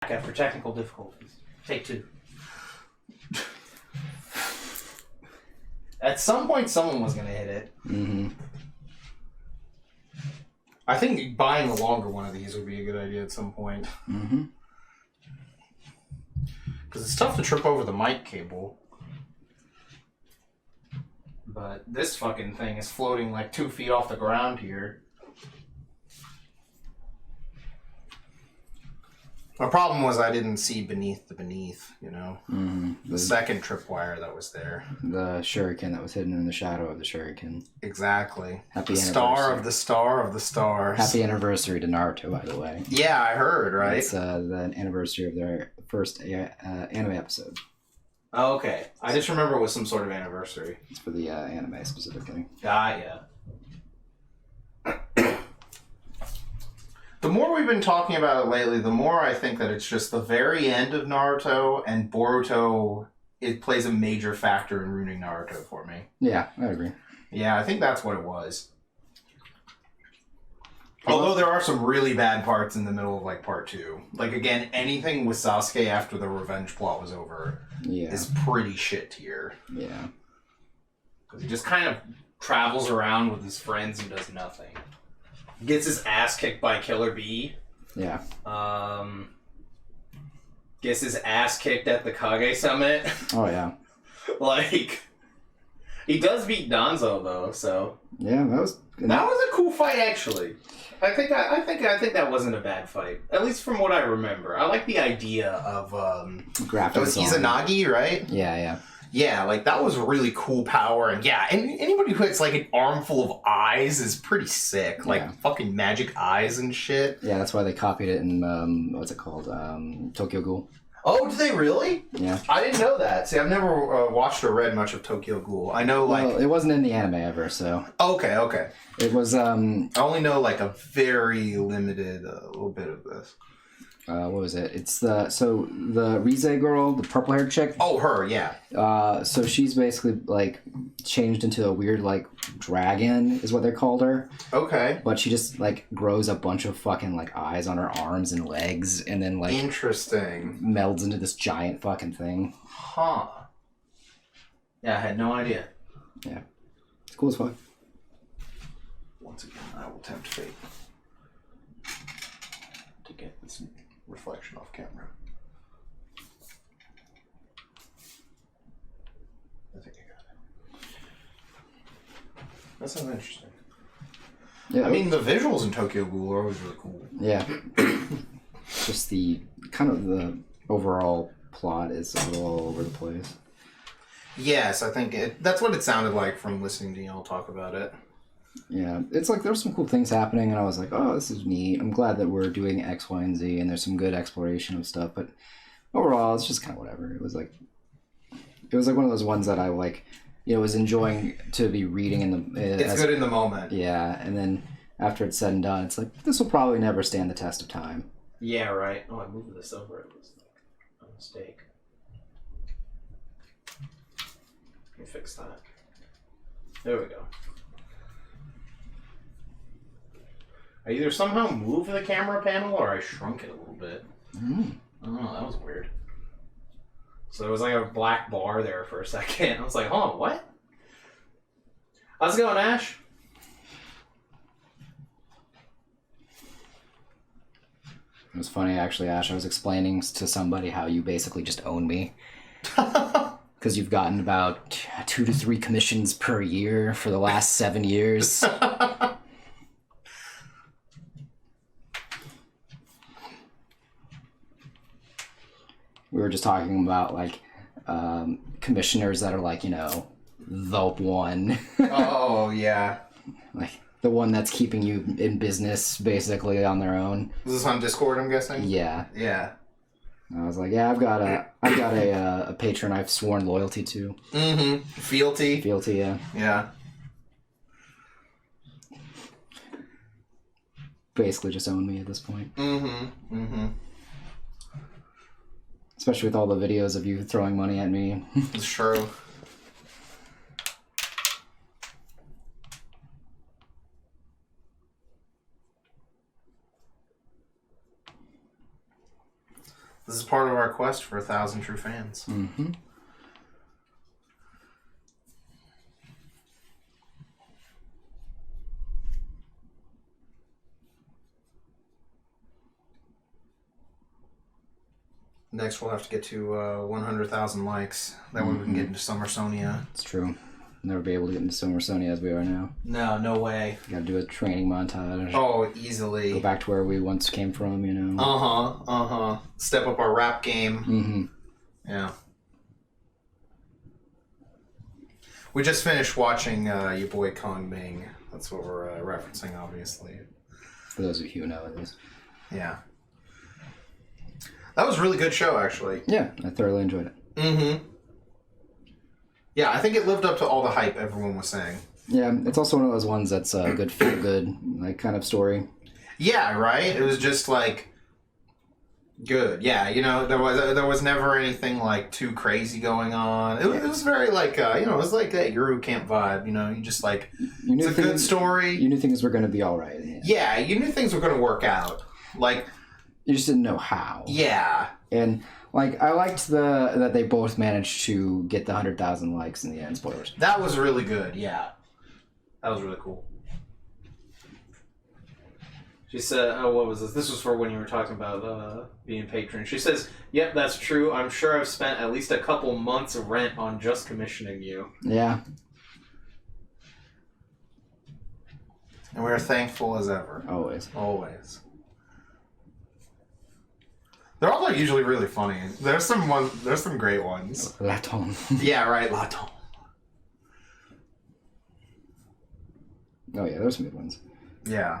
After technical difficulties. Take 2. At some point, someone was going to hit it. Mm-hmm. I think buying a longer one of these would be a good idea at some point. Mm-hmm. Because it's tough to trip over the mic cable. But this fucking thing is floating like 2 feet off the ground here. My problem was I didn't see beneath the beneath, you know? Mm-hmm. The second tripwire that was there. The shuriken that was hidden in the shadow of the shuriken. Exactly. Happy the star of the star of the stars. Happy anniversary to Naruto, by the way. Yeah, I heard, right? It's the anniversary of their first anime episode. Oh, okay. I just remember it was some sort of anniversary. It's for the anime specifically. Yeah. The more we've been talking about it lately, the more I think that it's just the very end of Naruto, and Boruto, it plays a major factor in ruining Naruto for me. Yeah, I agree. Yeah, I think that's what it was. Although there are some really bad parts in the middle of, like, part 2. Like, again, anything with Sasuke after the revenge plot was over is pretty shit tier. Yeah. Because he just kind of travels around with his friends and does nothing. Gets his ass kicked by Killer Bee. Yeah. Gets his ass kicked at the Kage Summit. Oh, yeah. Like, he does beat Danzo, though, so... Yeah, that was a cool fight, actually. I think that wasn't a bad fight. At least from what I remember. I like the idea of, graphics. That was Izanagi, right? Yeah. Yeah, like, that was really cool power, and yeah, anybody who hits, like, an armful of eyes is pretty sick. Like, fucking magic eyes and shit. Yeah, that's why they copied it in, what's it called? Tokyo Ghoul. Oh, did they really? Yeah. I didn't know that. See, I've never watched or read much of Tokyo Ghoul. I know, like... Well, it wasn't in the anime ever, so... Okay. It was, I only know, like, a very limited little bit of this. what was it? It's the Rize girl, the purple-haired chick. Oh, her, yeah. So she's basically, like, changed into a weird, like, dragon, is what they called her. Okay. But she just, like, grows a bunch of fucking, like, eyes on her arms and legs, and then, like... Interesting. Melds into this giant fucking thing. Huh. Yeah, I had no idea. Yeah. It's cool as fuck. Once again, I will tempt fate to get this reflection off camera. I think I got it. That sounds interesting. Yeah, I mean, the visuals in Tokyo Ghoul are always really cool. Yeah. Just the overall plot is a little all over the place. Yes, I think that's what it sounded like from listening to y'all talk about it. Yeah, it's like there's some cool things happening, and I was like, oh, this is neat. I'm glad that we're doing X, Y, and Z, and there's some good exploration of stuff, but overall, it's just kind of whatever. It was like one of those ones that I, like, you know, was enjoying to be reading in the... It's good in the moment. Yeah, and then after it's said and done, it's like, this will probably never stand the test of time. Yeah, right. Oh, I moved this over. It was like a mistake. Let me fix that. There we go. I either somehow moved the camera panel or I shrunk it a little bit. Oh, that was weird. So there was like a black bar there for a second. I was like, hold on, what? How's it going, Ash? It was funny, actually, Ash. I was explaining to somebody how you basically just own me. Because you've gotten about 2 to 3 commissions per year for the last 7 years. We were just talking about, like, commissioners that are, like, you know, the one. Oh, yeah. Like, the one that's keeping you in business, basically, on their own. Is this on Discord, I'm guessing? Yeah. Yeah. I was like, yeah, I've got a patron I've sworn loyalty to. Mm-hmm. Fealty. Fealty, yeah. Yeah. Basically just own me at this point. Mm-hmm. Mm-hmm. Especially with all the videos of you throwing money at me. It's true. This is part of our quest for 1,000 true fans. Mm-hmm. Next, we'll have to get to 100,000 likes. That way we can get into Summer Sonia. It's true. Never be able to get into Summer Sony as we are now. No way. Gotta do a training montage. Oh, easily. Go back to where we once came from, you know? Step up our rap game. Mm-hmm. Yeah. We just finished watching your boy Kong Ming. That's what we're referencing, obviously. For those of you who know it is. Yeah. That was a really good show, actually. Yeah, I thoroughly enjoyed it. Mm-hmm. Yeah, I think it lived up to all the hype everyone was saying. Yeah, it's also one of those ones that's a good feel-good like kind of story. Yeah, right? It was just like good. Yeah, you know, there was never anything like too crazy going on. It was very like it was like that Yuru Camp vibe, you know, you just like it's a good story. You knew things were going to be all right. Yeah, you knew things were going to work out. Like you just didn't know how. Yeah. And like I liked that they both managed to get the 100,000 likes in the end. Spoilers. That was really good. Yeah. That was really cool. She said, oh, what was this? This was for when you were talking about being patron. She says, yep, that's true. I'm sure I've spent at least a couple months of rent on just commissioning you. Yeah. And we're thankful as ever. Always. Always. They're all like usually really funny. There's some great ones. Laton. Yeah, right, Laton. Oh yeah, there's some good ones. Yeah.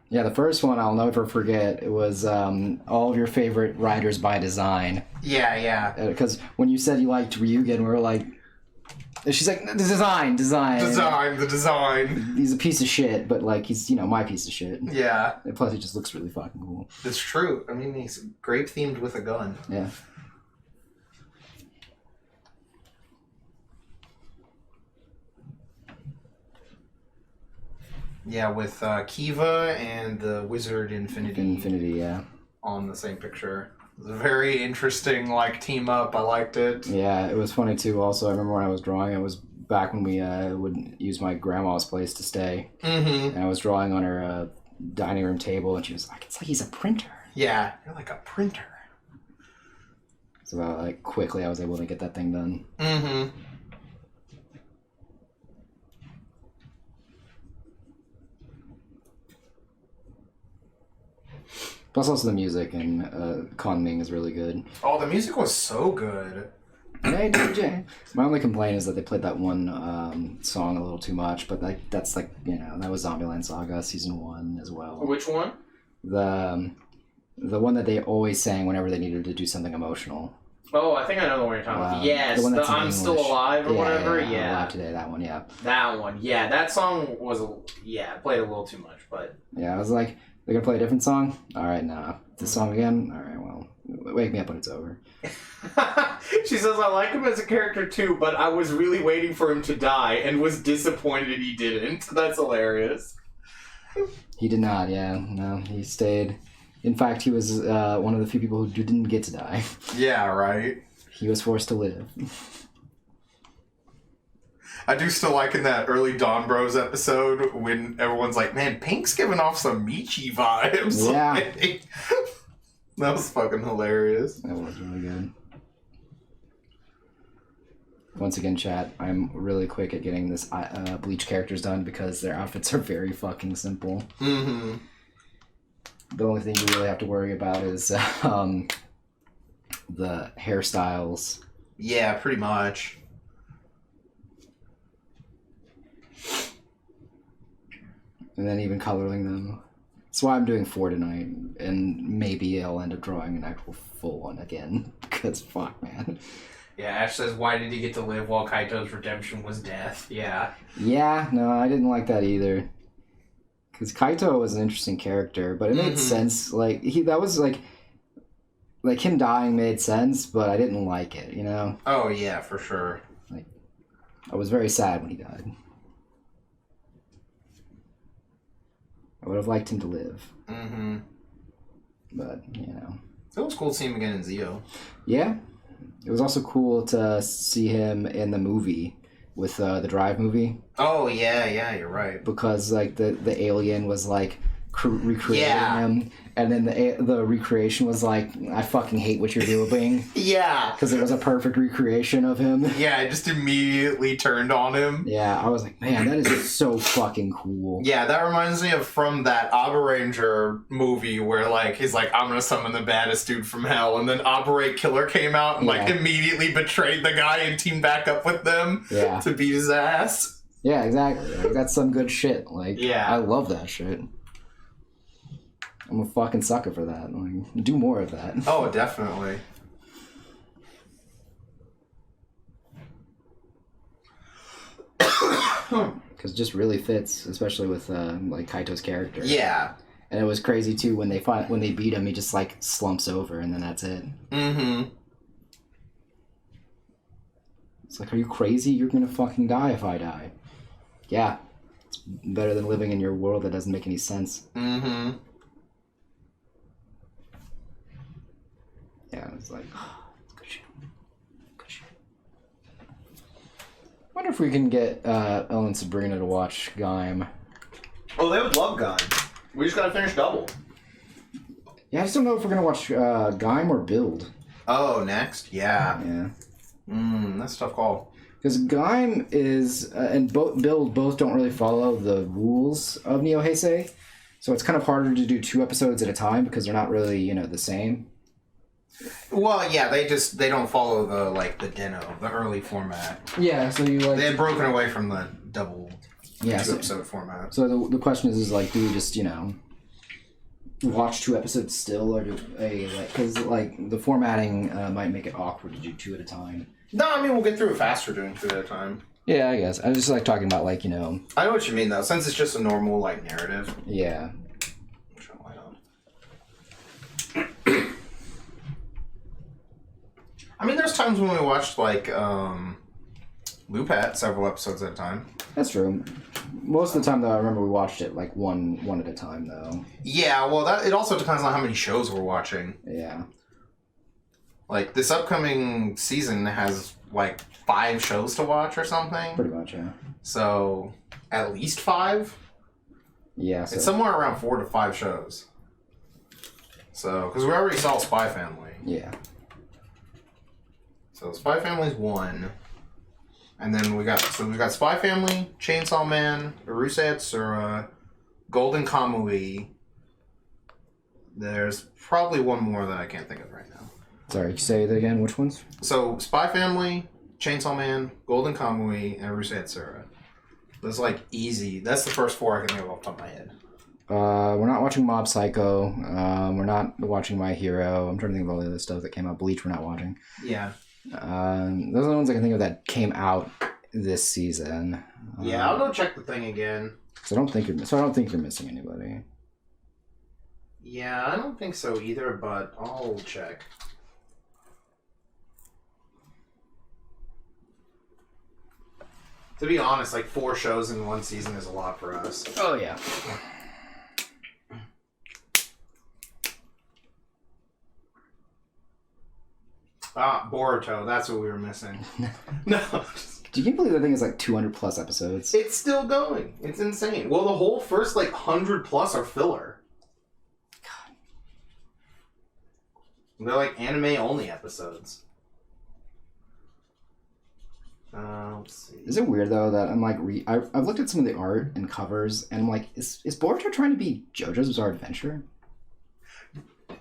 Yeah, the first one I'll never forget. It was all of your favorite writers by design. Yeah. Because when you said you liked Ryugen, we were like, she's like, the design. The design. He's a piece of shit, but like he's my piece of shit. Yeah. And plus, he just looks really fucking cool. It's true. I mean, he's grape themed with a gun. Yeah. Yeah, with Kiva and the Wizard Infinity. Yeah. On the same picture. It was a very interesting, like, team up. I liked it. Yeah, it was funny, too. Also, I remember when I was drawing, it was back when we would use my grandma's place to stay. Mm-hmm. And I was drawing on her dining room table, and she was like, it's like he's a printer. Yeah, you're like a printer. So, like, quickly I was able to get that thing done. Mm-hmm. Plus, also the music and Kong Ming is really good. Oh, the music was so good. Hey, DJ. My only complaint is that they played that one song a little too much, but that's like, that was Zombieland Saga Season 1 as well. Which one? The one that they always sang whenever they needed to do something emotional. Oh, I think I know the one you're talking about. Yes, the one that's in I'm English. Still Alive or whatever. I'm Yeah. Alive Today, that one, yeah. That one. Yeah, that song was, played a little too much, but... Yeah, I was like, they're going to play a different song? Alright, nah. This song again? Alright, well, wake me up when it's over. She says, I like him as a character too, but I was really waiting for him to die and was disappointed he didn't. That's hilarious. He did not, yeah. No, he stayed. In fact, he was one of the few people who didn't get to die. Yeah, right? He was forced to live. I do still like in that early Dawn Bros episode when everyone's like, man, Pink's giving off some Michi vibes. Yeah. Like, that was fucking hilarious. That was really good. Once again, chat, I'm really quick at getting this Bleach characters done because their outfits are very fucking simple. Mm-hmm. The only thing you really have to worry about is the hairstyles. Yeah, pretty much. And then even coloring them. That's why I'm doing 4 tonight, and maybe I'll end up drawing an actual full one again. Because fuck, man. Yeah, Ash says, why did he get to live while Kaito's redemption was death? Yeah. Yeah, no, I didn't like that either. Because Kaito was an interesting character, but it made sense. Like, that was like him dying made sense, but I didn't like it, Oh, yeah, for sure. Like, I was very sad when he died. I would have liked him to live. Mm-hmm. But, It was cool to see him again in Zio. Yeah. It was also cool to see him in the movie with the Drive movie. Oh, yeah, you're right. Because, like, the alien was, like, recreating him. And then the recreation was like, I fucking hate what you're doing. Yeah. Because it was a perfect recreation of him. Yeah, I just immediately turned on him. Yeah, I was like, man, that is so fucking cool. Yeah, that reminds me of from that Aberanger movie where, like, he's like, I'm gonna summon the baddest dude from hell, and then Operate Killer came out and, like, immediately betrayed the guy and teamed back up with them to beat his ass. Yeah, exactly. Like, that's some good shit. Like, I love that shit. I'm a fucking sucker for that. Like, do more of that. Oh, definitely. Because it just really fits, especially with like Kaito's character. Yeah. And it was crazy too when they beat him. He just like slumps over, and then that's it. Mm-hmm. It's like, are you crazy? You're gonna fucking die if I die. Yeah, it's better than living in your world that doesn't make any sense. Mm-hmm. Yeah, it's like, good shit. Good shit. Wonder if we can get Elle and Sabrina to watch Gaim. Oh, they would love Gaim. We just gotta finish Double. Yeah, I just don't know if we're gonna watch Gaim or Build. Oh, next? Yeah. Yeah. That's a tough call. Because Gaim is, and Build both don't really follow the rules of Neo Heisei. So it's kind of harder to do 2 episodes at a time because they're not really, the same. Well, yeah, they don't follow the Den-O, the early format. Yeah, so you like... They had broken away from the double 2-episode format. So the question is like, do we just, watch 2 episodes still, or do because the formatting might make it awkward to do 2 at a time. No, I mean, we'll get through it faster doing 2 at a time. Yeah, I guess. I was just like talking about I know what you mean, though, since it's just a normal, narrative. Yeah. I mean, there's times when we watched, Lupat several episodes at a time. That's true. Most of the time, though, I remember we watched it, one at a time, though. Yeah, well, it also depends on how many shows we're watching. Yeah. This upcoming season has, 5 shows to watch or something. Pretty much, yeah. So, at least 5? Yeah, so... It's somewhere around 4 to 5 shows. So, because we already saw Spy Family. Yeah. So Spy Family's 1, and then we've got Spy Family, Chainsaw Man, Urusei Yatsura, Golden Kamui. There's probably one more that I can't think of right now. Sorry, say that again. Which ones? So Spy Family, Chainsaw Man, Golden Kamui, and Urusei Yatsura. That's easy. That's the first 4 I can think of off the top of my head. We're not watching Mob Psycho. We're not watching My Hero. I'm trying to think of all the other stuff that came out. Bleach, we're not watching. Yeah. Those are the ones I can think of that came out this season. Yeah, I'll go check the thing again. So I don't think you're missing anybody. Yeah, I don't think so either, but I'll check. To be honest, 4 shows in 1 season is a lot for us. Oh yeah. Boruto, that's what we were missing. No. Do you believe that thing is 200 plus episodes? It's still going. It's insane. Well, the whole first 100 plus are filler. God. They're anime only episodes. Let's see. Is it weird though that I'm I've looked at some of the art and covers and I'm like, is Boruto trying to be JoJo's Bizarre Adventure?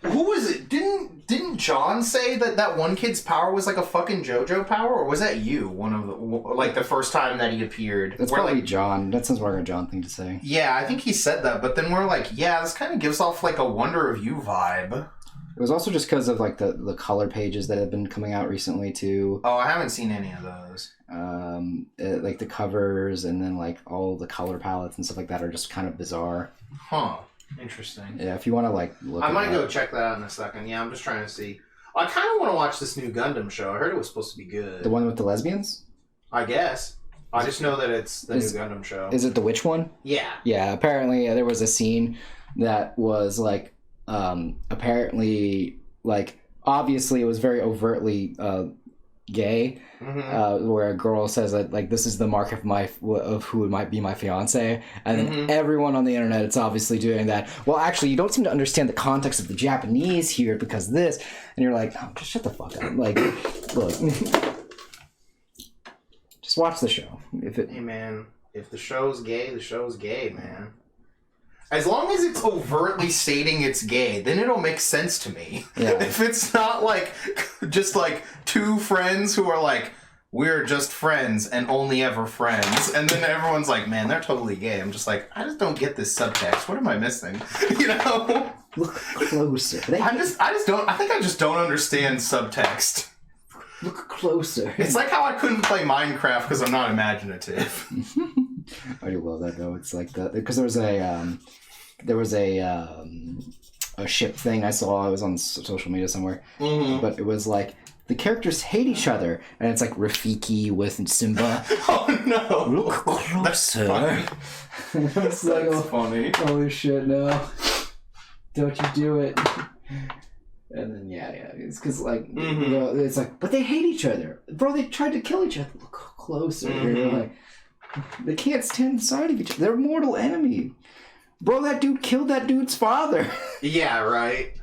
Who was it? Didn't John say that one kid's power was a fucking JoJo power, or was that you? One of the the first time that he appeared. That's probably John. That sounds more like a John thing to say. Yeah, I think he said that, but then we're yeah, this kind of gives off a Wonder of You vibe. It was also just because of the color pages that have been coming out recently too. Oh, I haven't seen any of those. The covers and then all the color palettes and stuff like that are just kind of bizarre. Huh. Interesting. Yeah, if you want to look. I might go check that out in a second. Yeah, I'm just trying to see. I kind of want to watch this new Gundam show. I heard it was supposed to be good. The one with the lesbians? I guess. I just know that it's the new Gundam show. Is it the witch one? Yeah. Yeah, apparently there was a scene that was apparently like, obviously it was very overtly gay, where a girl says that, like, this is the mark of who might be my fiance, and then everyone on the internet, it's obviously doing that. Well, actually, you don't seem to understand the context of the Japanese here because this, and you're like, oh, just shut the fuck up. Like, look, just watch the show. Hey, man, if the show's gay, the show's gay, man. As long as it's overtly stating it's gay, then it'll make sense to me. Yeah. If it's not like just like two friends who are like, we're just friends and only ever friends, and then everyone's like, man, they're totally gay. I'm just like, I just don't get this subtext. What am I missing? You know? Look closer. I think I just don't understand subtext. Look closer. It's like how I couldn't play Minecraft because I'm not imaginative. I do love that though. It's like that because there was a ship thing I saw. I was on social media somewhere, but it was like the characters hate each other, and it's like Rafiki with Simba. Oh no! Look closer. That's funny. It's like, That's funny. Holy shit! No, don't you do it. And then yeah, it's because like you know, it's like, but they hate each other, bro. They tried to kill each other. Look closer. You're like, they can't stand the side of each other. They're mortal enemy, bro. That dude killed that dude's father. Yeah, right.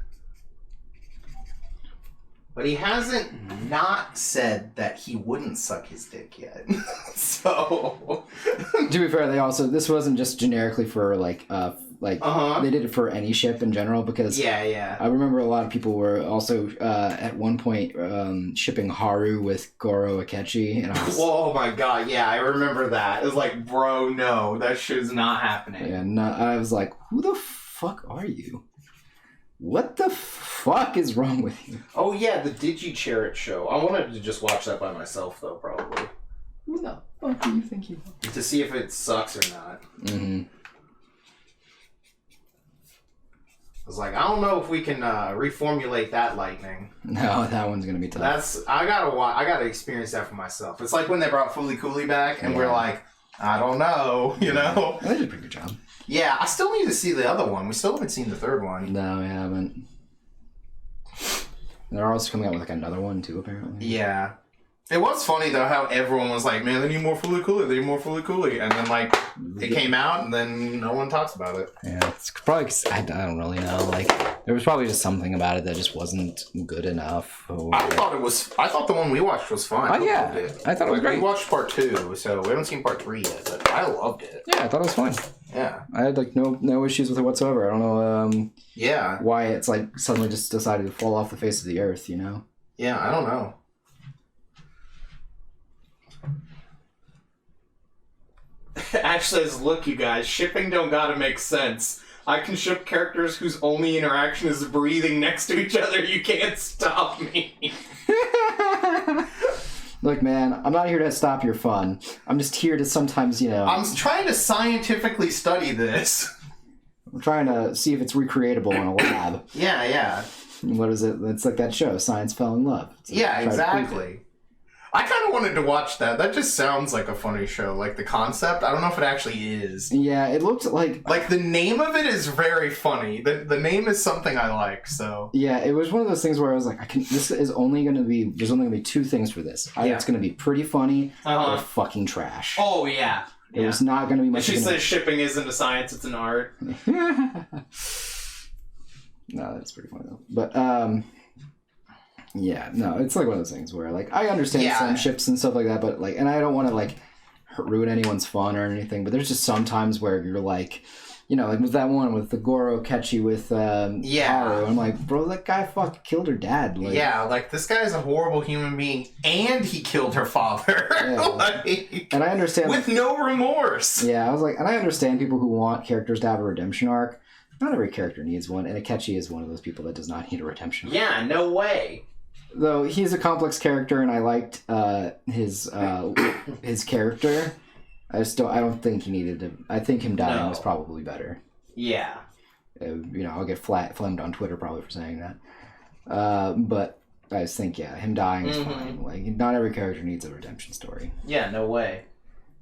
But he hasn't not said that he wouldn't suck his dick yet. So to be fair, this wasn't just generically for like they did it for any ship in general because I remember a lot of people were also at one point shipping Haru with Goro Akechi, and I was, oh my god, yeah, I remember that. It was like, bro, no, that shit's not happening. And I was like, who the fuck are you? What the fuck is wrong with you? Oh yeah, the Digi-Chariot show. I wanted to just watch that by myself though, probably. Who the fuck do you think you are? To see if it sucks or not. I was like, I don't know if we can reformulate that lightning. No, that one's gonna be tough. I gotta experience that for myself. It's like when they brought Fooly Cooly back, and we're like, I don't know, you know. They did a pretty good job. Yeah, I still need to see the other one. We still haven't seen the third one. No, we haven't. They're also coming out with like another one too, apparently. Yeah. It was funny though how everyone was like, man, they need more Fooly Cooly, they need more Fooly Cooly. And then like, it came out and then no one talks about it. Yeah, it's probably, cause I don't really know. Like, there was probably just something about it that just wasn't good enough. Or... I thought the one we watched was fine. Oh yeah, I thought it was great. We watched part 2, so we haven't seen part 3 yet, but I loved it. Yeah, I thought it was fine. Yeah. I had like no issues with it whatsoever. I don't know why it's like suddenly just decided to fall off the face of the earth, you know? Yeah, I don't know. Ash says, look, you guys, shipping don't gotta make sense. I can ship characters whose only interaction is breathing next to each other. You can't stop me. Look, man, I'm not here to stop your fun. I'm just here to sometimes, you know... I'm trying to scientifically study this. I'm trying to see if it's recreatable in a lab. Yeah. What is it? It's like that show, Science Fell in Love. Yeah, exactly. I kind of wanted to watch that. That just sounds like a funny show. Like, the concept, I don't know if it actually is. Yeah, it looked like... Like, the name of it is very funny. The name is something I like, so... Yeah, it was one of those things where I was like, this is only going to be... There's only going to be 2 things for this. Either it's going to be pretty funny or fucking trash. Oh, yeah. There's not going to be much... She says shipping isn't a science, it's an art. No, that's pretty funny, though. But, yeah, no, it's like one of those things where, like, I understand some ships and stuff like that, but, like, and I don't want to, like, ruin anyone's fun or anything, but there's just some times where you're, like, you know, like with that one with the Goro Akechi with Haru, I'm like, bro, that guy fucking killed her dad. Like, yeah, like, this guy's a horrible human being, and he killed her father. Yeah. Like, and I understand... With no remorse. Yeah, I was like, and I understand people who want characters to have a redemption arc. Not every character needs one, and Akechi is one of those people that does not need a redemption arc. Yeah, no way. Though he's a complex character, and I liked his character. I don't think he needed to. I think him dying was probably better. Yeah. You know, I'll get flamed on Twitter probably for saying that. But I just think, him dying is fine. Like, not every character needs a redemption story. Yeah, no way.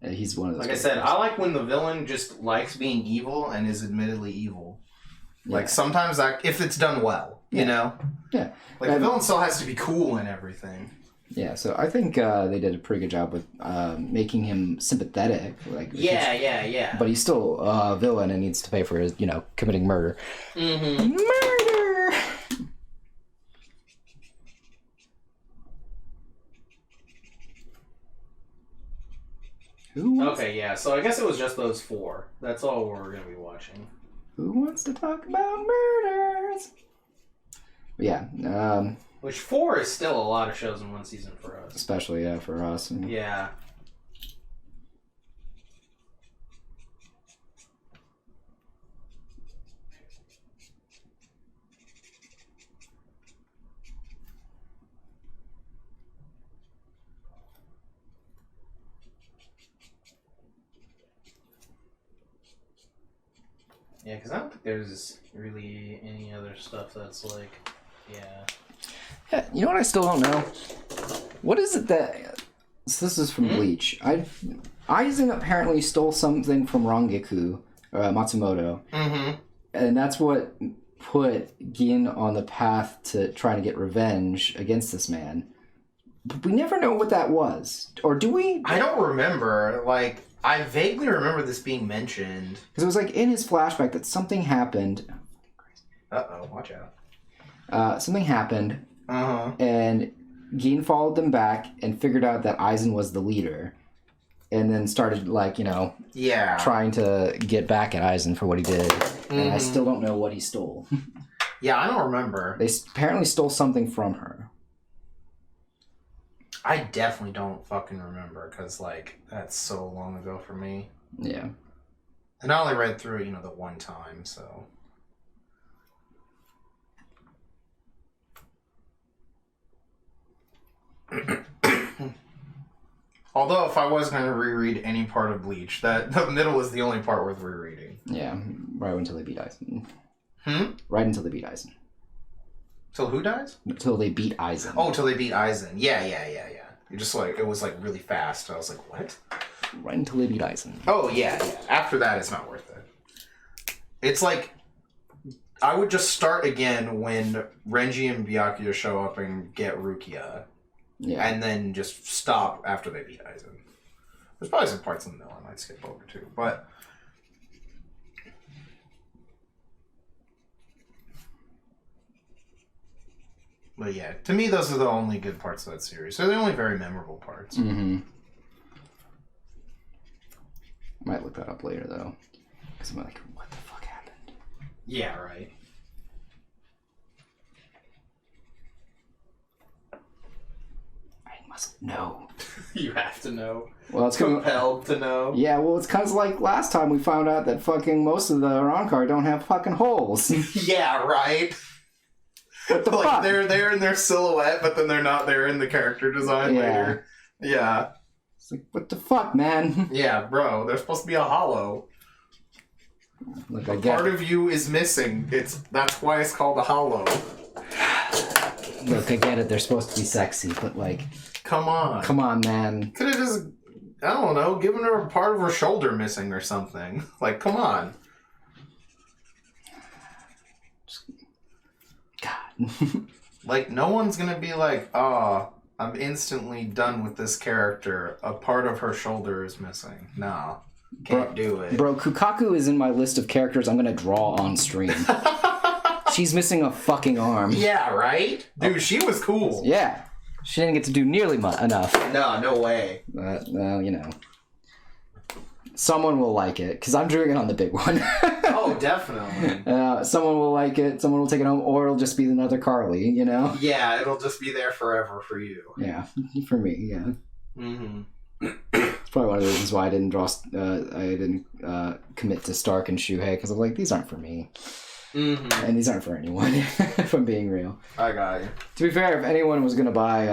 He's one of those. Like characters. I said, I like when the villain just likes being evil and is admittedly evil. Like, sometimes if it's done well. You know? Yeah. Like, the villain still has to be cool and everything. Yeah, so I think they did a pretty good job with making him sympathetic. Like, Yeah. But he's still a villain and needs to pay for his, committing murder. Mm-hmm. Murder! Okay, yeah, so I guess it was just those 4. That's all we're going to be watching. Who wants to talk about murders? Yeah, Which 4 is still a lot of shows in one season for us. especially for us. Yeah. Yeah, because I don't think there's really any other stuff that's like, Yeah, you know what I still don't know? What is it that... So this is from Bleach. Aizen apparently stole something from Rangiku, Matsumoto. Mm-hmm. And that's what put Gin on the path to trying to get revenge against this man. But we never know what that was. Or do we? I don't remember. Like, I vaguely remember this being mentioned. Because it was like in his flashback that something happened. Uh-oh, watch out. Something happened. Uh-huh. And Gin followed them back and figured out that Aizen was the leader. And then started, Yeah. trying to get back at Aizen for what he did. And I still don't know what he stole. Yeah, I don't remember. They apparently stole something from her. I definitely don't fucking remember, because, that's so long ago for me. Yeah. And I only read through it, the one time, so... Although, if I was going to reread any part of Bleach, the middle is the only part worth rereading. Yeah, right until they beat Aizen. Hmm? Right until they beat Aizen. Till who dies? Until they beat Aizen. Oh, till they beat Aizen. Yeah. You're just it was really fast. I was like, what? Right until they beat Aizen. Oh, yeah. After that, it's not worth it. It's like, I would just start again when Renji and Byakuya show up and get Rukia. Yeah. And then just stop after they beat Aizen. There's probably some parts in the middle I might skip over too, but... But yeah, to me those are the only good parts of that series. They're the only very memorable parts. Mm-hmm. Might look that up later though. Because I'm like, what the fuck happened? Yeah, right. I must know. You have to know. Well, it's compelled to know. Yeah, well, it's because like last time we found out that fucking most of the Arankar don't have fucking holes. Yeah, right. What the fuck? They're there in their silhouette, but then they're not there in the character design later. Yeah. It's like, what the fuck, man? Yeah, bro. They're supposed to be a hollow. Look, I get Part of you is missing. That's why it's called a hollow. Look, I get it. They're supposed to be sexy, but like, come on, man. Could have just, I don't know, given her a part of her shoulder missing or something. Like, come on. God. Like, no one's gonna be like, oh, I'm instantly done with this character. A part of her shoulder is missing. No. Can't do it. Bro, Kukaku is in my list of characters I'm gonna draw on stream. She's missing a fucking arm. Yeah, right? Dude, she was cool. Yeah. She didn't get to do nearly enough. No way. But, well, someone will like it, because I'm doing it on the big one. Oh, definitely. Someone will like it, someone will take it home, or it'll just be another Carly, Yeah, it'll just be there forever for you. Yeah, for me, yeah. Mm-hmm. It's probably one of the reasons why I didn't commit to Stark and Shuhei, because I'm like, these aren't for me. Mm-hmm. And these aren't for anyone, if I'm being real. I got you. To be fair, if anyone was going to buy,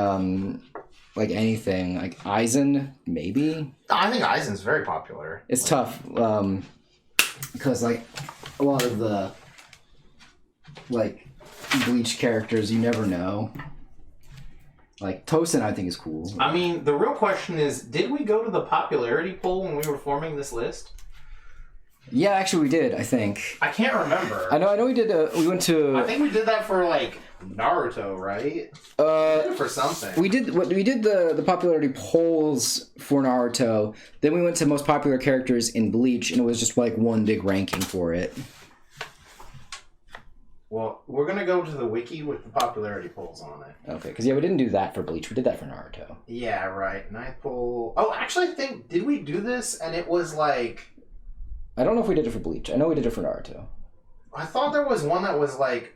anything, like Aizen, maybe? I think Aizen's very popular. It's tough, because, a lot of the, Bleach characters, you never know. Like, Tosen, I think, is cool. I mean, the real question is, did we go to the popularity poll when we were forming this list? Yeah, actually we did, I think. I can't remember. I know we did, we went to... I think we did that for, like, Naruto, right? For something. We did the popularity polls for Naruto. Then we went to most popular characters in Bleach, and it was just like one big ranking for it. Well, we're gonna go to the wiki with the popularity polls on it. Okay, because yeah, we didn't do that for Bleach. We did that for Naruto. Yeah, right. Ninth poll. Oh, actually, I think did we do this? And it was like I don't know if we did it for Bleach. I know we did it for Naruto. I thought there was one that was like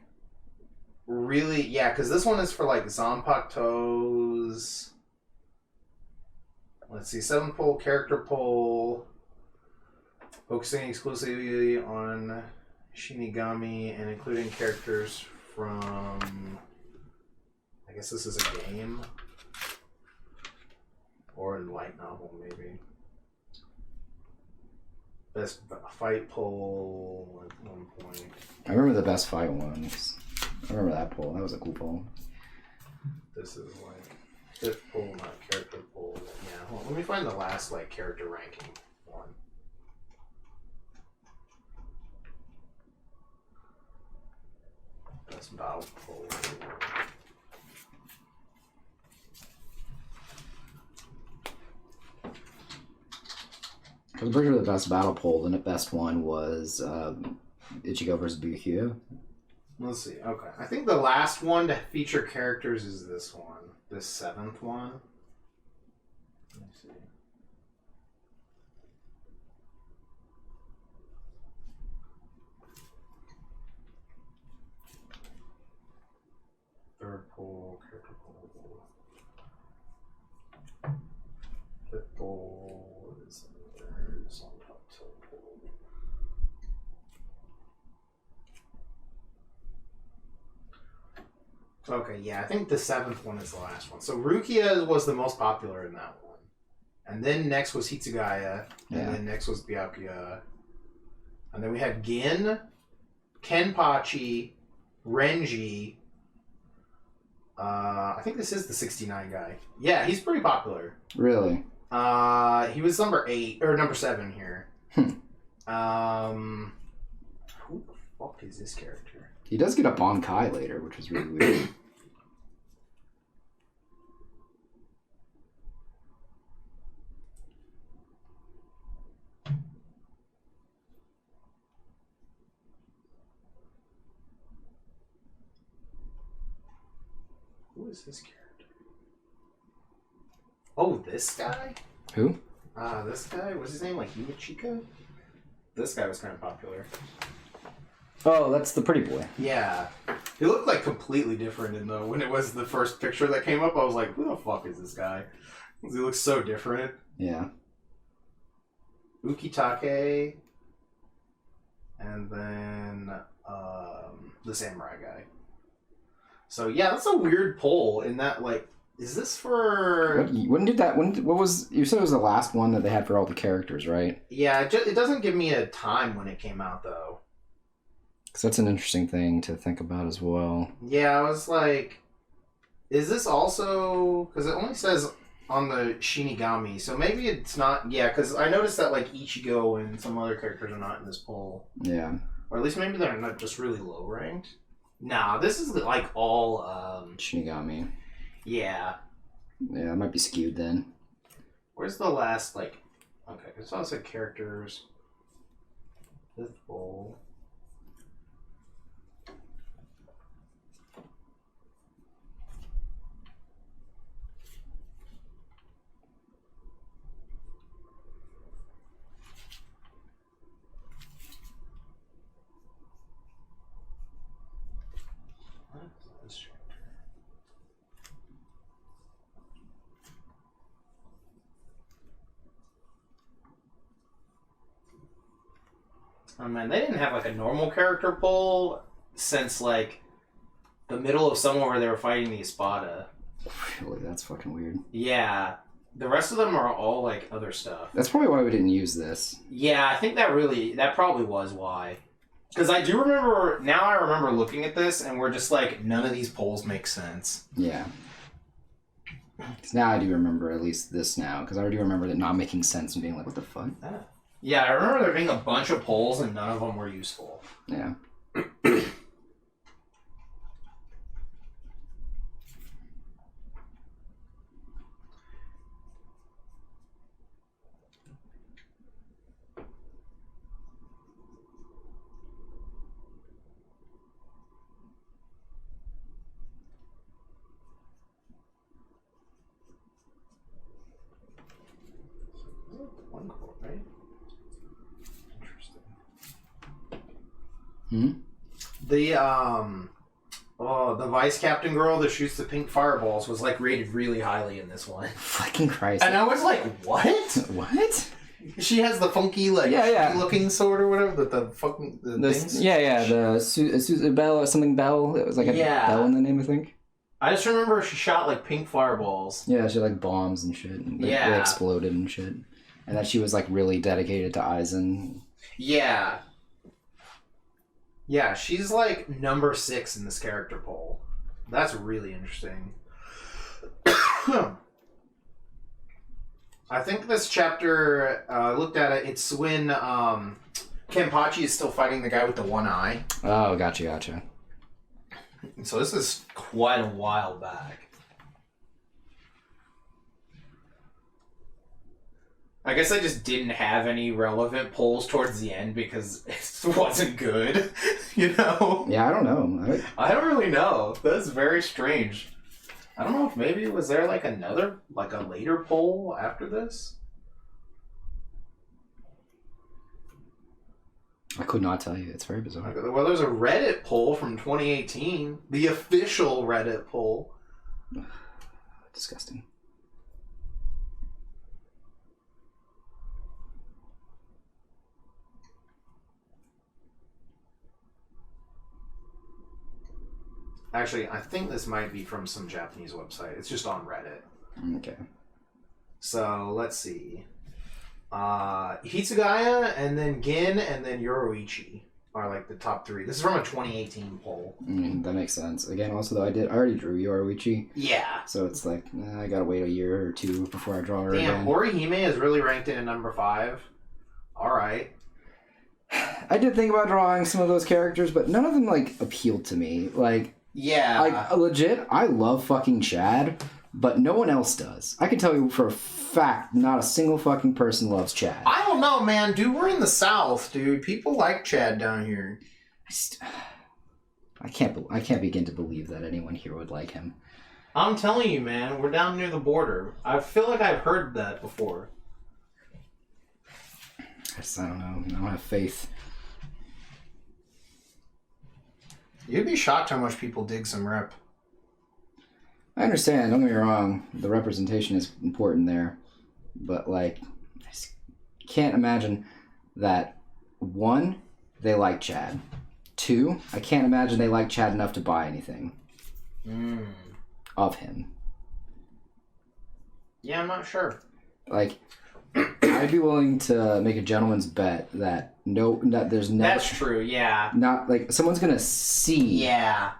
really because this one is for like Zanpakuto's. Let's see, 7th poll, character poll, focusing exclusively on Shinigami and including characters from, I guess this is a game or a light novel maybe. Best fight poll at one point. I remember the best fight ones. I remember that poll. That was a cool poll. This is like 5th poll, not character poll. Yeah, hold on, let me find the last like character ranking one. Best battle poll. I'm pretty sure the best battle poll, and the best one was Ichigo versus Byakuya. Let's see. Okay, I think the last one to feature characters is this one. This 7th one. Let me see. Third poll, character poll. 5th poll is there's on top 10th poll. Okay, yeah, I think the 7th one is the last one. So Rukia was the most popular in that one. And then next was Hitsugaya. And then next was Byakuya. And then we had Gin, Kenpachi, Renji. I think this is the 69 guy. Yeah, he's pretty popular. Really? He was number 8 or number 7 here. Who the fuck is this character? He does get a Bankai later, which is really weird. Who is this character? Oh, this guy? Who? This guy? What's his name? Like Iwachika? This guy was kind of popular. Oh, that's the pretty boy. Yeah. He looked like completely different in the when it was the first picture that came up. I was like, who the fuck is this guy? He looks so different. Yeah. Ukitake. And then the samurai guy. So yeah, that's a weird poll in that like is this for When did that what was you said it was the last one that they had for all the characters, right? Yeah, it doesn't give me a time when it came out though. Because that's an interesting thing to think about as well. Yeah, I was like, is this also... Because it only says on the Shinigami, so maybe it's not... Yeah, because I noticed that like Ichigo and some other characters are not in this poll. Yeah. Or at least maybe they're not just really low ranked. Nah, this is like all... Shinigami. Yeah. Yeah, it might be skewed then. Where's the last, like... Okay, it's also characters... 5th poll... Oh man, they didn't have like a normal character poll since like the middle of summer where they were fighting the Espada. Really, that's fucking weird. Yeah. The rest of them are all like other stuff. That's probably why we didn't use this. Yeah, I think that probably was why. Because I remember looking at this and we're just like, none of these polls make sense. Yeah. Because now I do remember at least this now, because I already remember it not making sense and being like, what the fuck? Yeah, I remember there being a bunch of polls and none of them were useful. Yeah. One quote, right? Interesting. The vice captain girl that shoots the pink fireballs was like rated really highly in this one. Fucking Christ. And I was like, what? What? She has the funky, like, looking sword or whatever, the fucking things. The Bell or something Bell. It was like a Bell in the name, I think. I just remember she shot like pink fireballs. Yeah, she had like bombs and shit. And they exploded and shit. And that she was like really dedicated to Aizen. Yeah. Yeah, she's like number 6 in this character poll. That's really interesting. I think this chapter, I looked at it, it's when Kenpachi is still fighting the guy with the one eye. Oh, gotcha. So this is quite a while back. I guess I just didn't have any relevant polls towards the end because it wasn't good, you know? Yeah, I don't know. I don't really know. That's very strange. I don't know if maybe was there like another, like a later poll after this? I could not tell you. It's very bizarre. Well, there's a Reddit poll from 2018. The official Reddit poll. Disgusting. Actually, I think this might be from some Japanese website. It's just on Reddit. Okay. So, let's see. Hitsugaya, and then Gin, and then Yoroichi are like the top 3. This is from a 2018 poll. That makes sense. Again, also though, I already drew Yoroichi. Yeah. So it's like, I gotta wait a year or 2 before I draw her Damn, again. Orihime is really ranked in at number 5. Alright. I did think about drawing some of those characters, but none of them, like, appealed to me. Like, yeah. Like, legit, I love fucking Chad, but no one else does. I can tell you for a fact, not a single fucking person loves Chad. I don't know, man. Dude, we're in the South, dude. People like Chad down here. I can't begin to believe that anyone here would like him. I'm telling you, man, we're down near the border. I feel like I've heard that before. I don't know. I don't have faith. You'd be shocked how much people dig some rep. I understand, don't get me wrong, the representation is important there, but, like, I just can't imagine that, 1, they like Chad. 2, I can't imagine they like Chad enough to buy anything of him. Yeah, I'm not sure. Like, I'd be willing to make a gentleman's bet that there's never... That's true, yeah. Not, like, someone's gonna see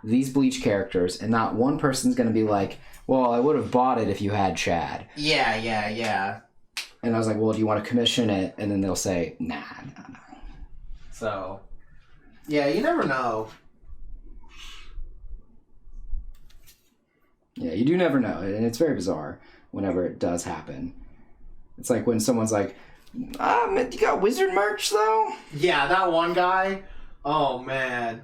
these Bleach characters, and not one person's gonna be like, well, I would have bought it if you had Chad. Yeah. And I was like, well, do you want to commission it? And then they'll say, nah. So, yeah, you never know. Yeah, you do never know, and it's very bizarre whenever it does happen. It's like when someone's like, you got Wizard merch, though? Yeah, that one guy. Oh, man.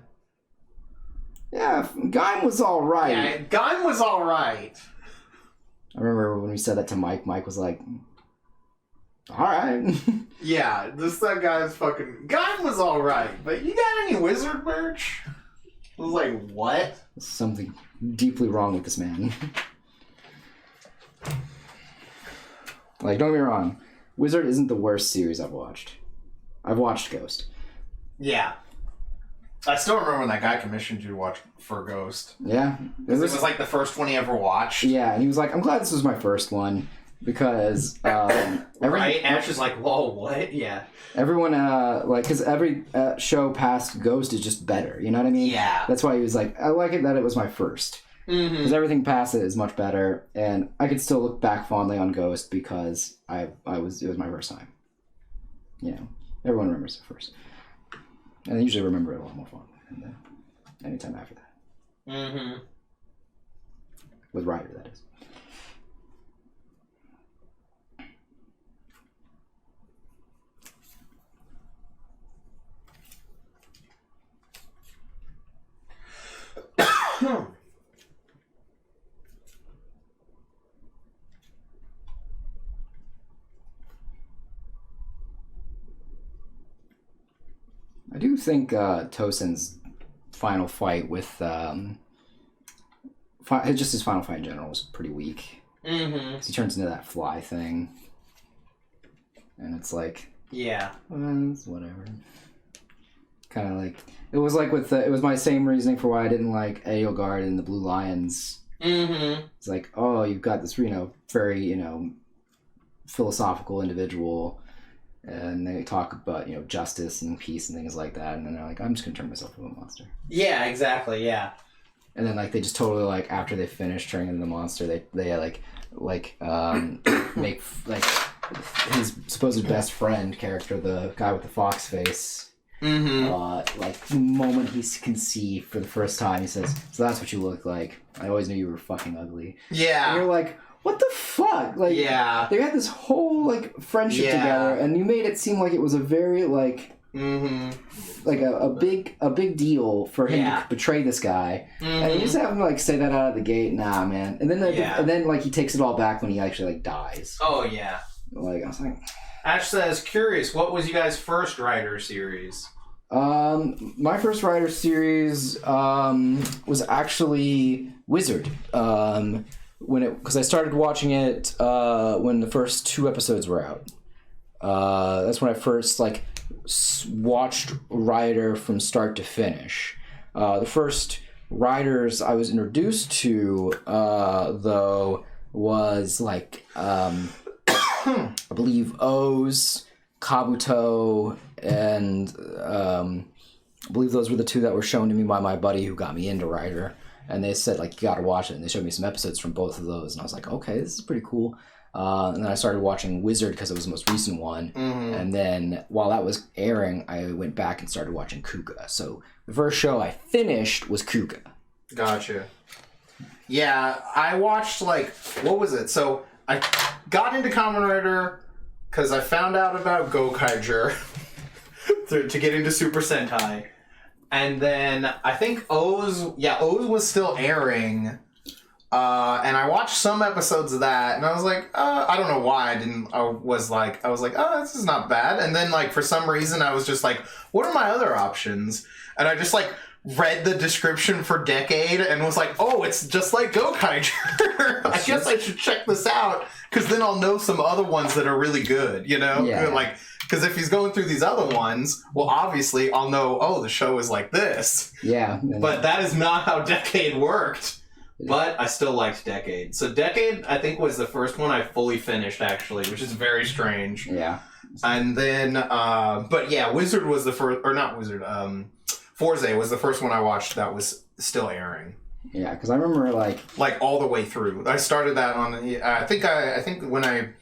Yeah, Gaim was all right. Yeah, Gaim was all right. I remember when we said that to Mike, Mike was like, all right. Yeah, that guy's fucking... Gaim was all right, but you got any Wizard merch? I was like, what? There's something deeply wrong with this man. Like, don't get me wrong, Wizard isn't the worst series I've watched. I've watched Ghost. Yeah. I still remember when that guy commissioned you to watch for Ghost. Yeah. It was like the first one he ever watched. Yeah, and he was like, I'm glad this was my first one, because... right? Ash is like, whoa, what? Yeah. Everyone, because every show past Ghost is just better, you know what I mean? Yeah. That's why he was like, I like it that it was my first. Because everything past it is much better, and I could still look back fondly on Ghost because it was my first time. everyone remembers it first. And they usually remember it a lot more fondly than anytime after that. Mm-hmm. With Ryder, that is. I do think Tosen's final fight with just his final fight in general was pretty weak. Mm-hmm. He turns into that fly thing, and it's like, it's whatever. Kind of like it was like with it was my same reasoning for why I didn't like Edelgard and the Blue Lions. Mm-hmm. It's like, oh, you've got this very philosophical individual, and they talk about justice and peace and things like that, and then they're like, I'm just gonna turn myself into a monster. Yeah, exactly. Yeah. And then they just totally after they finish turning into the monster, they make his supposed best friend character, the guy with the fox face. Mm-hmm. The moment he can see for the first time, he says, "So that's what you look like. I always knew you were fucking ugly." Yeah. And you're like, what the fuck? They had this whole friendship together, and you made it seem like it was a very a big deal for him to betray this guy, and you just have him say that out of the gate. Nah, man. And then he takes it all back when he actually dies. Oh yeah. I was like, Ash says, curious, what was you guys' first Rider series? My first Rider series was actually Wizard. Because I started watching it when the first 2 episodes were out. That's when I first watched Rider from start to finish. The first Riders I was introduced to, though, was I believe O's, Kabuto, and I believe those were the 2 that were shown to me by my buddy who got me into Rider. And they said, you gotta watch it. And they showed me some episodes from both of those. And I was like, okay, this is pretty cool. And then I started watching Wizard because it was the most recent one. Mm-hmm. And then while that was airing, I went back and started watching Kuga. So the first show I finished was Kuga. Gotcha. Yeah, I watched, what was it? So I got into Kamen Rider because I found out about Gokaiger to get into Super Sentai. And then I think O's was still airing. And I watched some episodes of that, and I was like, I don't know why I was like, oh, this is not bad. And then, for some reason, I was just like, what are my other options? And I just, read the description for Decade and was like, oh, it's just like Gokaiger. I guess I should check this out, because then I'll know some other ones that are really good, Yeah. Because if he's going through these other ones, well, obviously, I'll know, oh, the show is like this. Yeah. But that is not how Decade worked. But I still liked Decade. So Decade, I think, was the first one I fully finished, actually, which is very strange. Yeah. And then, but yeah, Wizard was the first, or not Wizard, Forze was the first one I watched that was still airing. Yeah, because I remember, all the way through. I started that on, I think when I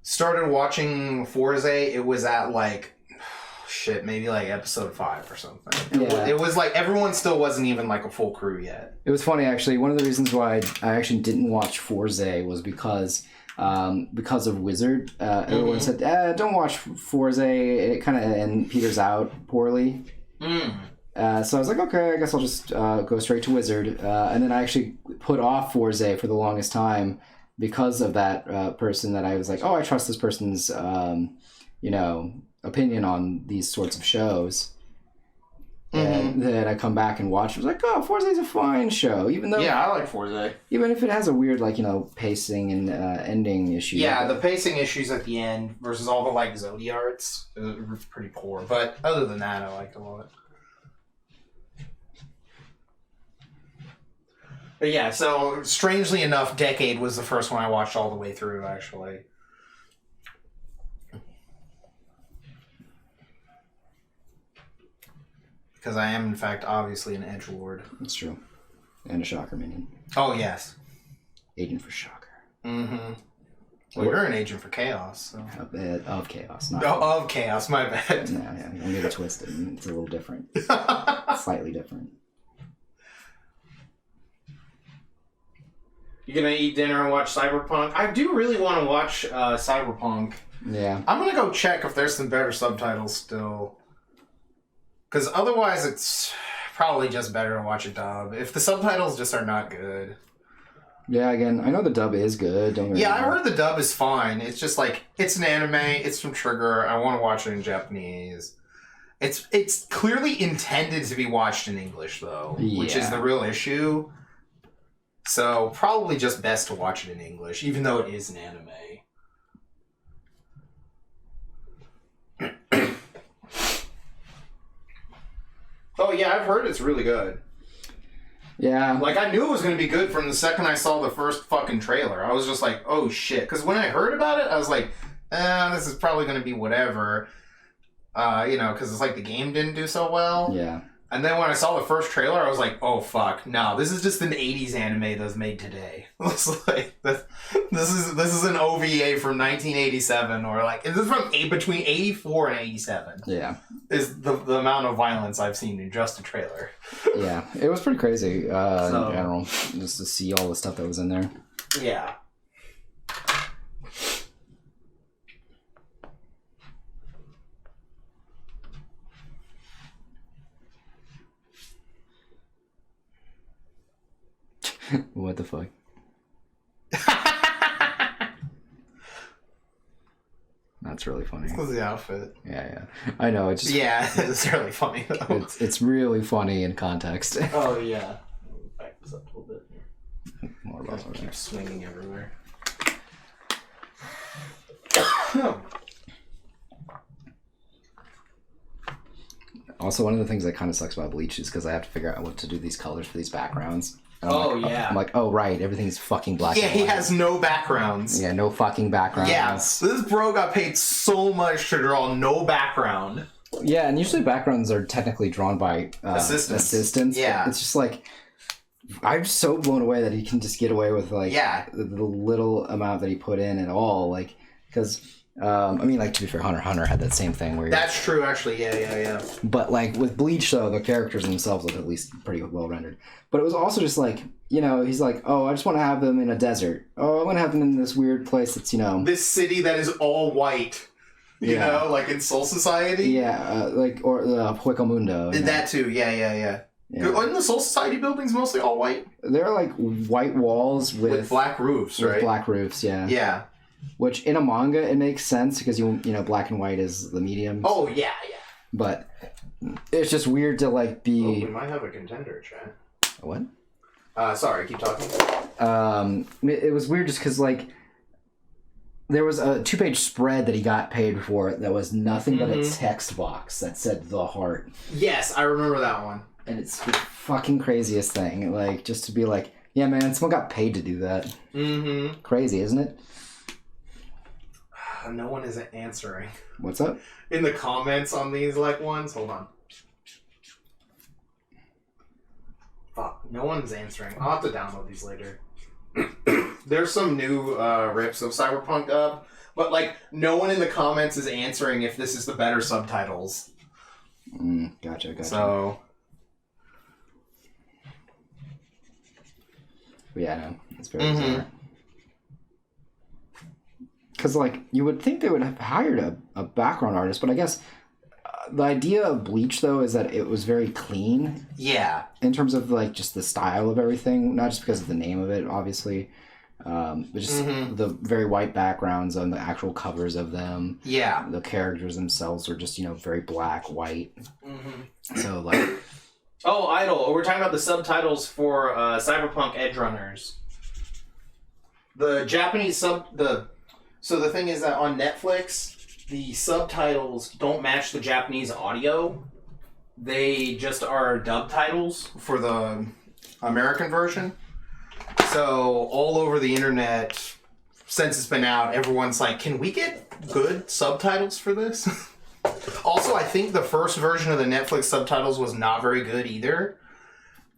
started watching Forze, it was at, maybe episode 5 or something. It was everyone still wasn't even a full crew yet. It was funny, actually. One of the reasons why I actually didn't watch Forze was because of Wizard. Everyone said, don't watch Forze. It kind of peters out poorly. So I was like, okay, I guess I'll just go straight to Wizard. And then I actually put off Forze for the longest time because of that person that I was like, oh, I trust this person's, opinion on these sorts of shows. And then I come back and watch. I was like, oh, Forze's a fine show, even though I like Forze. Even if it has a weird pacing and ending issue. Yeah, the pacing issues at the end versus all the Zodiarts was pretty poor. But other than that, I liked a lot. But yeah, so strangely enough, Decade was the first one I watched all the way through, actually. Because I am, in fact, obviously an edgelord. That's true. And a Shocker minion. Oh, yes. Agent for Shocker. Mm-hmm. Well, you're an agent for chaos. So. A bit of chaos. Not Of chaos, my bad. No, yeah, don't get it twisted. It's a little different. Slightly different. You gonna eat dinner and watch Cyberpunk? I do really want to watch Cyberpunk. Yeah. I'm gonna go check if there's some better subtitles still. Because otherwise it's probably just better to watch a dub. If the subtitles just are not good. Yeah, again, I know the dub is good. Don't get me Yeah, I wrong. heard the dub is fine. It's just like, it's an anime, it's from Trigger, I want to watch it in Japanese. It's clearly intended to be watched in English, though, which is Yeah. the real issue. So, probably just best to watch it in English, even though it is an anime. Oh, yeah, I've heard it's really good. Yeah. Like, I knew it was going to be good from the second I saw the first fucking trailer. I was just like, oh shit. Because when I heard about it, I was like, this is probably going to be whatever. Because it's like the game didn't do so well. Yeah. And then when I saw the first trailer, I was like, oh fuck, no, this is just an 80s anime that's made today. It's like, this is an OVA from 1987, or like, this is from between 84 and 87. Yeah. Is the amount of violence I've seen in just a trailer. Yeah. It was pretty crazy in So- general, just to see all the stuff that was in there. Yeah. What the fuck? That's really funny. This was the outfit. Yeah. I know. It's just, Yeah, it's really funny though. it's really funny in context. Oh, yeah. Back this up a little bit. More Gotta about keep swinging everywhere. Also, one of the things that kind of sucks about Bleach is because I have to figure out what to do these colors for these backgrounds. And Yeah. I'm like, oh right, everything's fucking black. Yeah, and he white. has no backgrounds. Yeah, no fucking backgrounds. Yeah, this bro got paid so much to draw no background. Yeah, and usually backgrounds are technically drawn by assistants. Yeah. It's just like, I'm so blown away that he can just get away with like the little amount that he put in at all. Like, because I mean, like, to be fair, Hunter x Hunter had that same thing where That's true, actually. Yeah. but like with Bleach though, the characters themselves look at least pretty well rendered. But it was also just like, he's like, oh, I just want to have them in a desert. Oh, I want to have them in this weird place that's This city that is all white. You know, like in Soul Society. yeah, or Hueco Mundo. That too. Yeah. Aren't the Soul Society buildings mostly all white? They're like white walls with black roofs, with right? black roofs. Yeah. Yeah. Which in a manga it makes sense because you know black and white is the medium. Oh yeah. But it's just weird to like be. Oh, we might have a contender, chat. What? Sorry, keep talking. It was weird just because like there was a 2-page spread that he got paid for that was nothing but a text box that said the heart. Yes, I remember that one. And it's the fucking craziest thing. Like just to be like, yeah, man, someone got paid to do that. Mm-hmm. Crazy, isn't it? No one is answering. What's up? In the comments on these ones, hold on. Fuck, no one's answering. I'll have to download these later. There's some new rips of Cyberpunk up, but no one in the comments is answering if this is the better subtitles. Gotcha. So But yeah, no, it's very bizarre. Because you would think they would have hired a background artist, but I guess the idea of Bleach though is that it was very clean. Yeah. In terms of just the style of everything, not just because of the name of it, obviously, but just the very white backgrounds on the actual covers of them. Yeah. The characters themselves are just very black, white. So Oh, Idol. We're talking about the subtitles for Cyberpunk Edgerunners. The Japanese So the thing is that on Netflix, the subtitles don't match the Japanese audio. They just are dub titles. For the American version. So all over the internet, since it's been out, everyone's like, can we get good subtitles for this? Also, I think the first version of the Netflix subtitles was not very good either.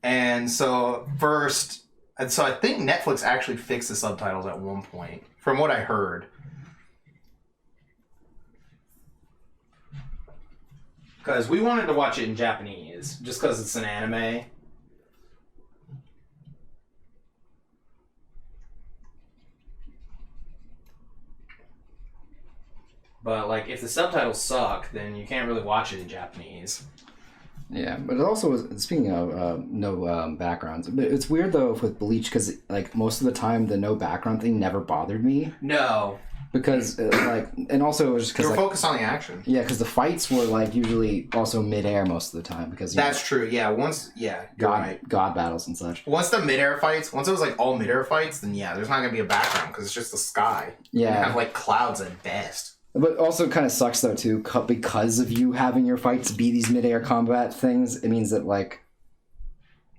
And so first, And so I think Netflix actually fixed the subtitles at one point, from what I heard. Because we wanted to watch it in Japanese, just because it's an anime. But, like, if the subtitles suck, then you can't really watch it in Japanese. Yeah, but it also was, speaking of no backgrounds, but it's weird though with Bleach because like most of the time the no background thing never bothered me No. because like, and also it was just because You're like, focused on the action. yeah, because the fights were like usually also midair most of the time because That's true. Yeah, you're right. God battles and such. Once the midair fights, once it was like all midair fights, then yeah, there's not gonna be a background because it's just the sky. Yeah, You have like clouds at best. but also kind of sucks though too because of you having your fights be these midair combat things. It means that like,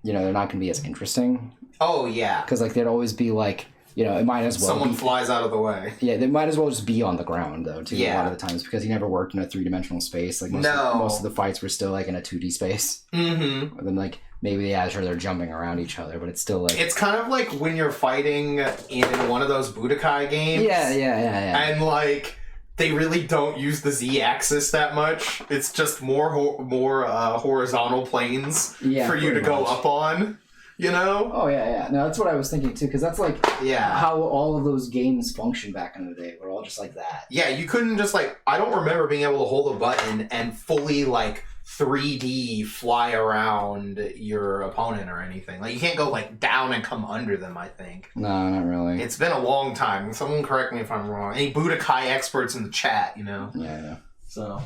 you know, they're not going to be as interesting. Oh yeah, Because like they'd always be like, you know, it might as well someone flies out of the way. Yeah, they might as well just be on the ground though too. Yeah. A lot of the times because he never worked in a 3-dimensional space. Like No. most of the fights were still like in a 2D space. Mm-hmm. And then like maybe sure they're jumping around each other, but it's still like It's kind of like when you're fighting in one of those Budokai games. yeah. And like they really don't use the Z-axis that much. It's just more horizontal planes Yeah, for you to pretty go much. up on. You know? Oh yeah. No, that's what I was thinking too, because that's like Yeah. how all of those games function back in the day. We're all just like that. Yeah, you couldn't just like I don't remember being able to hold a button and fully like 3D fly around your opponent or anything. Like you can't go like down and come under them, I think. No, not really. It's been a long time. Someone correct me if I'm wrong. Any Budokai experts in the chat, you know? Yeah. So.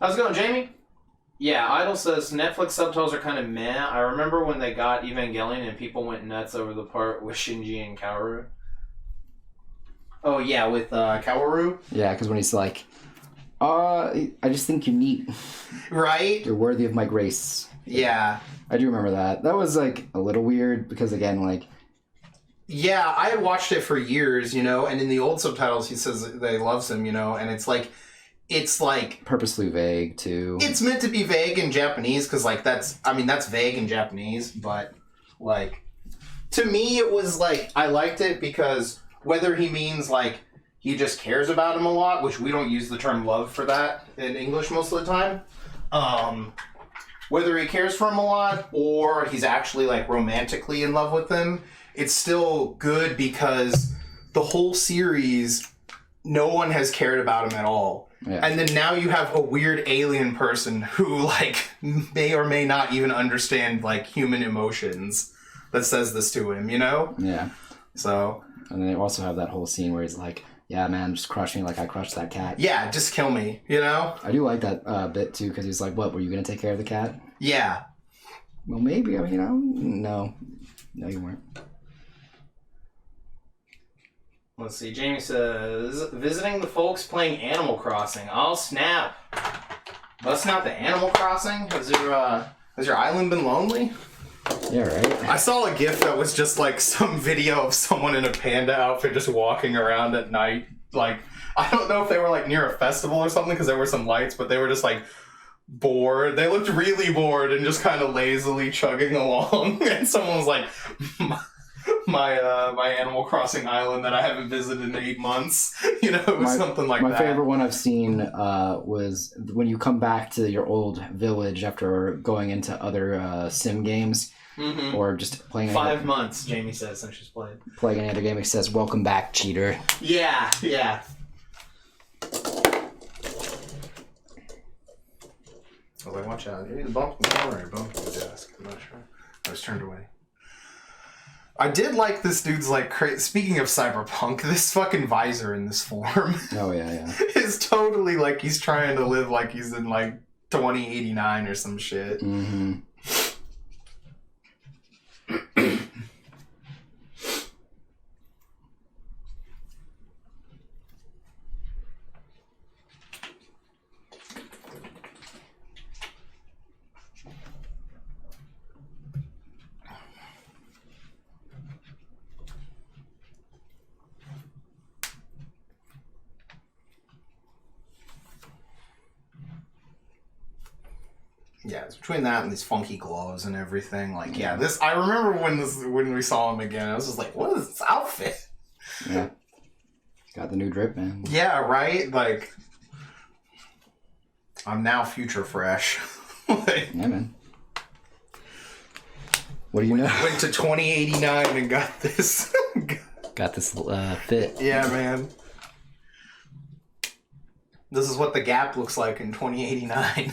How's it going, Jamie? Yeah, Idol says Netflix subtitles are kind of meh. I remember when they got Evangelion and people went nuts over the part with Shinji and Kaoru. Oh, yeah, with Kaoru? Yeah, because when he's like, I just think you're neat. Right? You're worthy of my grace. Yeah. I do remember that. That was like a little weird because again, like Yeah, I had watched it for years, you know, and in the old subtitles he says that he loves him, you know, and it's like purposely vague too. it's meant to be vague in Japanese because like that's vague in Japanese, but like to me it was like I liked it because whether he means like he just cares about him a lot, which we don't use the term love for that in English most of the time, whether he cares for him a lot or he's actually like romantically in love with him, it's still good because the whole series no one has cared about him at all. Yeah. And then now you have a weird alien person who, like, may or may not even understand, like, human emotions that says this to him, you know? Yeah. So. And then they also have that whole scene where he's like, yeah, man, just crush me like I crushed that cat. Yeah, just kill me, you know? I do like that bit, too, because he's like, what, were you going to take care of the cat? Yeah. Well, maybe. I mean, you know, no. No, you weren't. Let's see, Jamie says, visiting the folks playing Animal Crossing. Oh, snap. Busting out the Animal Crossing? Has your island been lonely? Yeah, right? I saw a GIF that was just, like, some video of someone in a panda outfit just walking around at night. Like, I don't know if they were, like, near a festival or something, because there were some lights, but they were just, like, bored. They looked really bored and just kind of lazily chugging along. And someone was like, my Animal Crossing island that I haven't visited in 8 months. You know, it was something like that. My favorite one I've seen was when you come back to your old village after going into other sim games. Mm-hmm. Or just playing 5 months, Jamie says, since she's played. Playing any other game, it says, welcome back, cheater. Yeah. I was like, watch out. You either bump the corner or bump the desk. I'm not sure. I was turned away. I did like this dude's, like, speaking of cyberpunk, this fucking visor in this form. Oh, yeah. is totally like he's trying to live like he's in, like, 2089 or some shit. Mm-hmm. Yeah, it's between that and these funky gloves and everything. Like, yeah, this. I remember when we saw him again. I was just like, "What is this outfit?" Yeah, got the new drip, man. Yeah, right. Like, I'm now future fresh. Like, yeah, man. What do you know? Went to 2089 and got this. Got this fit. Yeah, man. This is what the Gap looks like in 2089.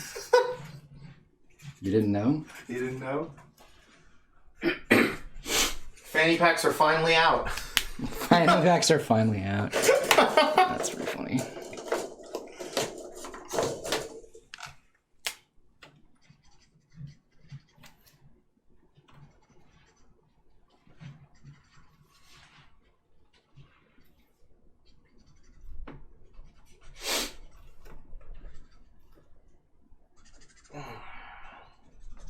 You didn't know? You didn't know? Fanny packs are finally out. Fanny packs are finally out. That's pretty funny.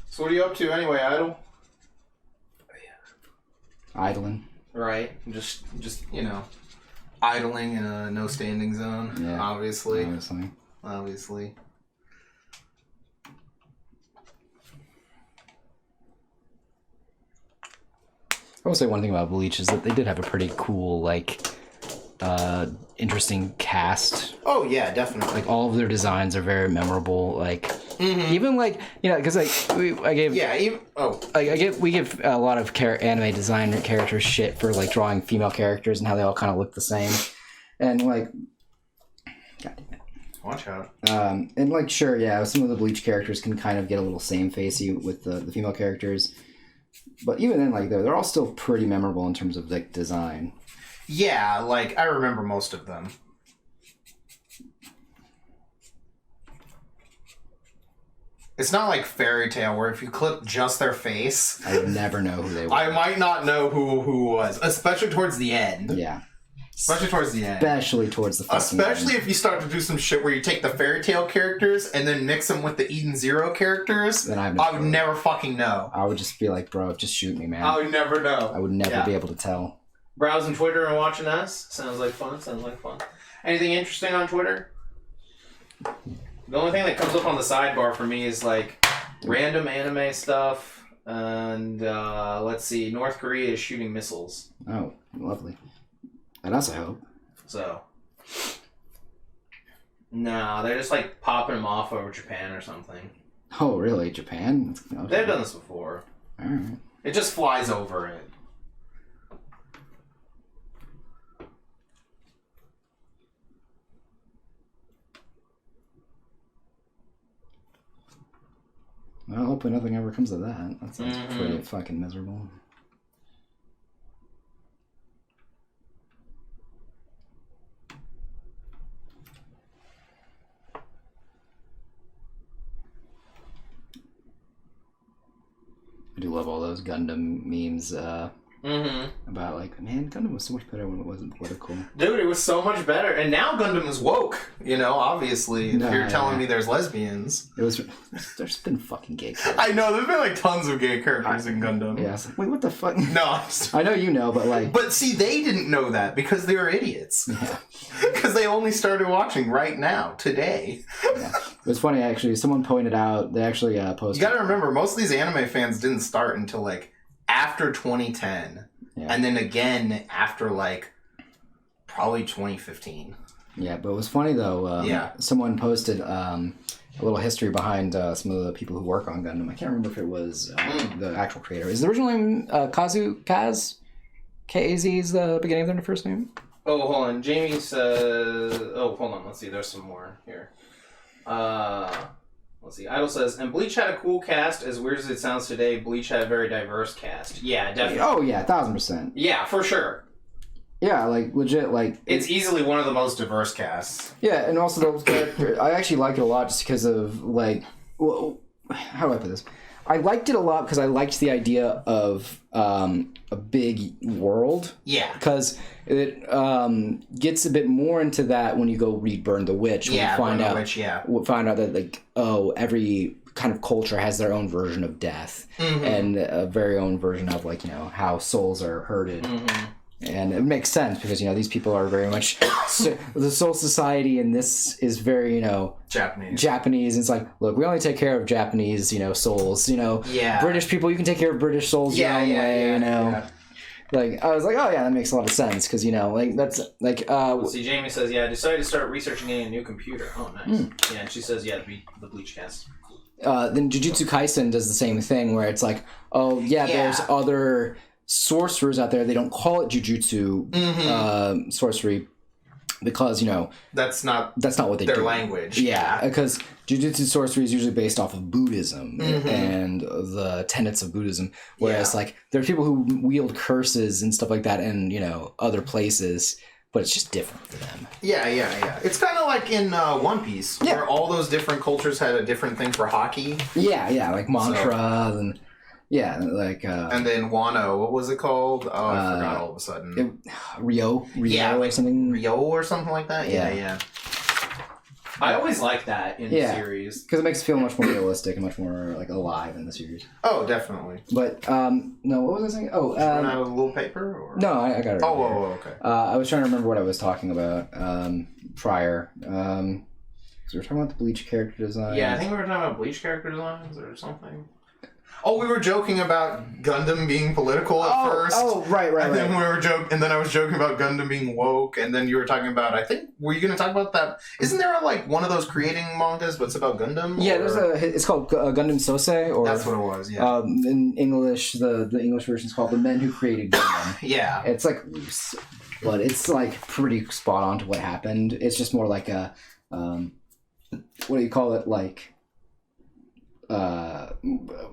So what are you up to anyway, Idol? Idling. Right. Just you know, idling in a no standing zone. Yeah. Obviously. I will say one thing about Bleach is that they did have a pretty cool, like, interesting cast. Oh yeah, definitely. Like, all of their designs are very memorable. Like, even like, you know, because like we give a lot of anime designer characters shit for like drawing female characters and how they all kind of look the same, and like, god damn it. Watch out. And like, sure, yeah, some of the Bleach characters can kind of get a little same-facey with the female characters, but even then, like, they're all still pretty memorable in terms of like design. Yeah, like, I remember most of them. It's not like Fairy Tail, where if you clip just their face... I would never know who they were. I might not know who was, especially towards the end. Yeah. Especially towards the end. Especially towards the fucking Especially end. if you start to do some shit where you take the Fairy Tail characters and then mix them with the Eden Zero characters, then I would never fucking know. I would just be like, bro, just shoot me, man. I would never know. I would never be able to tell. Browsing Twitter and watching us. Sounds like fun. Anything interesting on Twitter? The only thing that comes up on the sidebar for me is like random anime stuff. And let's see, North Korea is shooting missiles. Oh, lovely. And us, I hope. So. No, they're just like popping them off over Japan or something. Oh, really? Japan? Okay. They've done this before. Alright. It just flies over it. Well, hopefully nothing ever comes of that. That sounds pretty fucking miserable. I do love all those Gundam memes about like, man, Gundam was so much better when it wasn't political. Dude, it was so much better. And now Gundam is woke, you know, obviously. If you're telling me there's lesbians. There's been fucking gay characters. I know, there's been like tons of gay characters in Gundam. Yeah, it's like, wait, what the fuck? No, I know you know, but like... But see, they didn't know that because they were idiots. Yeah. Because they only started watching right now, today. Yeah. It was funny, actually. Someone pointed out, they actually posted... You gotta remember, most of these anime fans didn't start until like after 2010. Yeah. And then again after like probably 2015. Yeah, but it was funny though. Someone posted a little history behind some of the people who work on Gundam. I can't remember if it was the actual creator. Is the original name Kaz? K-A-Z is the beginning of their first name? Oh, hold on. Jamie says... Oh, hold on. Let's see. There's some more here. Let's see. Idol says, and Bleach had a cool cast. As weird as it sounds today, Bleach had a very diverse cast. Yeah, definitely. Oh, yeah. 1,000%. Yeah, for sure. Yeah, like, legit, like... It's easily one of the most diverse casts. Yeah, and also those characters... I actually like it a lot just because of, like... Well, how do I put this? I liked it a lot because I liked the idea of a big world. Yeah. Because it gets a bit more into that when you go read Burn the Witch. Yeah, Burn the Witch, yeah. We'll find out that, like, every kind of culture has their own version of death. Mm-hmm. And a very own version of, like, you know, how souls are herded. Mm-hmm. And it makes sense because, these people are very much... the Soul Society in this is very, Japanese. It's like, look, we only take care of Japanese, souls. Yeah. British people, you can take care of British souls your own way, Yeah. Like, I was like, oh, yeah, that makes a lot of sense because, that's, like... See, Jamie says, I decided to start researching getting a new computer. Oh, nice. Yeah, and she says, the Bleach cast. Then Jujutsu Kaisen does the same thing where it's like, there's other... sorcerers out there. They don't call it jujutsu sorcery because that's not what they do. Their language. Yeah, because jujutsu sorcery is usually based off of Buddhism and the tenets of Buddhism, whereas like there are people who wield curses and stuff like that in other places, but it's just different for them. Yeah. It's kind of like in One Piece, where all those different cultures had a different thing for hockey. Yeah, like mantra and. Yeah, like... and then Wano, what was it called? Oh, I forgot all of a sudden. Rio or something? Rio or something like that? Yeah. I always like that in series. Because it makes it feel much more realistic and much more like alive in the series. Oh, definitely. But, no, what was I saying? Oh, run out of a little paper? Or? No, I got it. Okay. I was trying to remember what I was talking about prior. So we're talking about the Bleach character design. Yeah, I think we were talking about Bleach character designs or something. Oh, we were joking about Gundam being political at first. Oh, right. And then and then I was joking about Gundam being woke, and then you were talking about, were you going to talk about that? Isn't there like one of those creating mangas, but it's about Gundam? Yeah, it's called Gundam Sosei, or that's what it was. Yeah. In English, the English version is called The Men Who Created Gundam. Yeah. It's like loose, but it's like pretty spot on to what happened. It's just more like a, what do you call it? Like.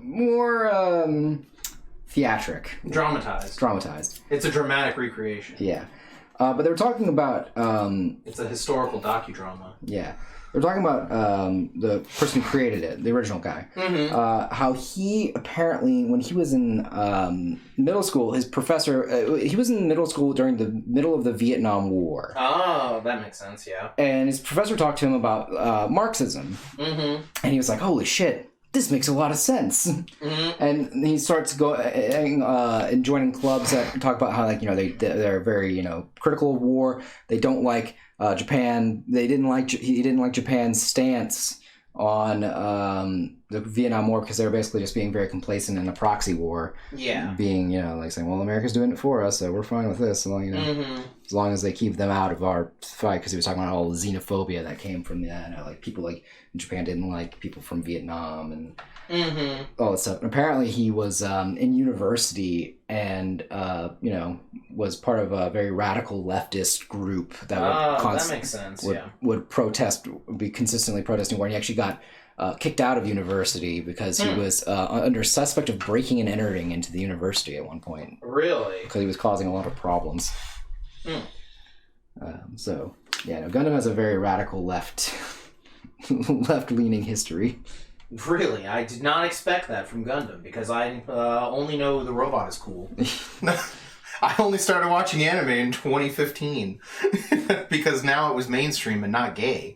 More theatric, dramatized. It's a dramatic recreation. Yeah, but they were talking about it's a historical docudrama. Yeah, they were talking about the person who created it, the original guy. How he apparently, when he was in middle school, his professor, he was in middle school during the middle of the Vietnam War. Oh, that makes sense. Yeah. And his professor talked to him about Marxism, and he was like, "Holy shit. This makes a lot of sense." And he starts going and joining clubs that talk about how they're very critical of war. They don't like Japan. He didn't like Japan's stance on the Vietnam War because they were basically just being very complacent in a proxy war. Yeah. Being like saying, well, America's doing it for us, so we're fine with this. So, as long as they keep them out of our fight, because he was talking about all the xenophobia that came from that. Like people like in Japan didn't like people from Vietnam and all that stuff. And apparently he was in university and was part of a very radical leftist group that that makes sense. Would protest, would be consistently protesting war. And he actually got kicked out of university because he was under suspect of breaking and entering into the university at one point. Really? Because he was causing a lot of problems. Gundam has a very radical left-leaning history. Really? I did not expect that from Gundam because I only know the robot is cool. I only started watching anime in 2015 because now it was mainstream and not gay.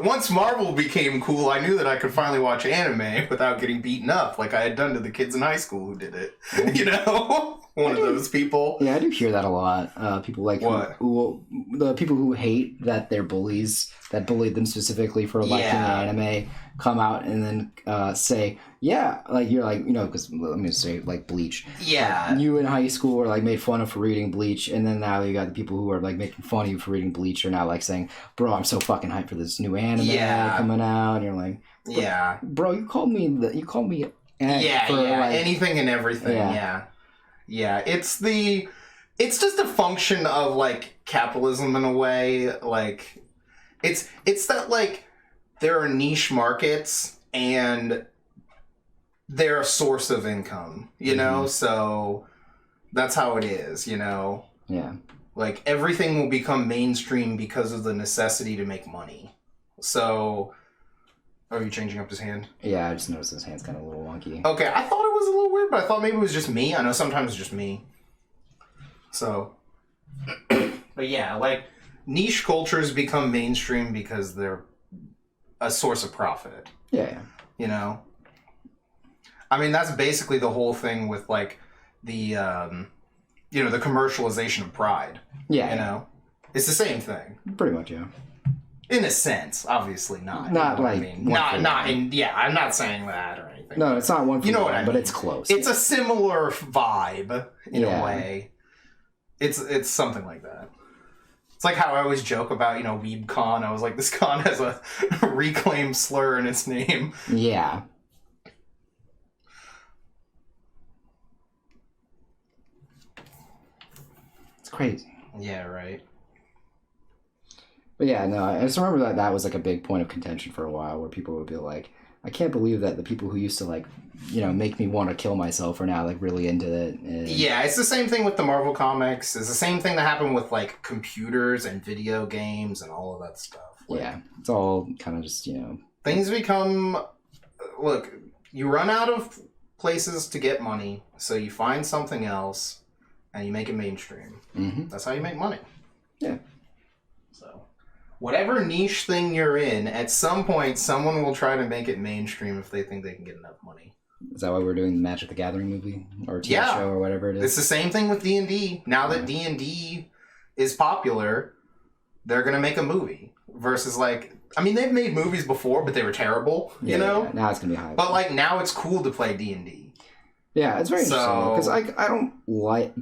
Once Marvel became cool, I knew that I could finally watch anime without getting beaten up like I had done to the kids in high school who did it. One of those people. Yeah, I do hear that a lot. People like the people who hate that they're bullies, that bullied them specifically for liking anime, come out and then say, yeah, like you're like, because let me say like Bleach. Yeah. You in high school were like made fun of for reading Bleach, and then now you got the people who are like making fun of you for reading Bleach are now like saying, bro, I'm so fucking hyped for this new anime coming out, and you're like, bro, you called me anything and everything. Yeah, it's just a function of like capitalism in a way. Like it's that like there are niche markets and they're a source of income, so that's how it is, Yeah. Like everything will become mainstream because of the necessity to make money. So are you changing up his hand? Yeah, I just noticed his hand's kind of a little wonky. Okay, I thought it was a little weird, but I thought maybe it was just me. I know sometimes it's just me. So. But yeah, like, niche cultures become mainstream because they're a source of profit. Yeah. I mean, that's basically the whole thing with like the the commercialization of Pride. Yeah. You know, it's the same thing. Pretty much, yeah. In a sense, obviously not. Not you know like what I mean? one Not for one. in. Yeah, I'm not saying that or anything. No, it's not one for You know one, what I but mean. it's close. It's a similar vibe in Yeah. a way. It's something like that. It's like how I always joke about, WeebCon. I was like, this con has a reclaimed slur in its name. Yeah. It's crazy. Yeah, right. But yeah, no, I just remember that was like a big point of contention for a while where people would be like, I can't believe that the people who used to like, make me want to kill myself are now like really into it. And... Yeah, it's the same thing with the Marvel comics. It's the same thing that happened with like computers and video games and all of that stuff. Like, yeah, it's all kind of just, things become... Look, you run out of places to get money, so you find something else and you make it mainstream. Mm-hmm. That's how you make money. Yeah. So, whatever niche thing you're in, at some point, someone will try to make it mainstream if they think they can get enough money. Is that why we're doing the Magic the Gathering movie or TV Yeah. show or whatever it is? It's the same thing with D&D. Now that D&D is popular, they're going to make a movie. Versus like, I mean, they've made movies before, but they were terrible, you know? Yeah, now it's going to be high. But like, now it's cool to play D&D. Yeah, it's very interesting because So- I don't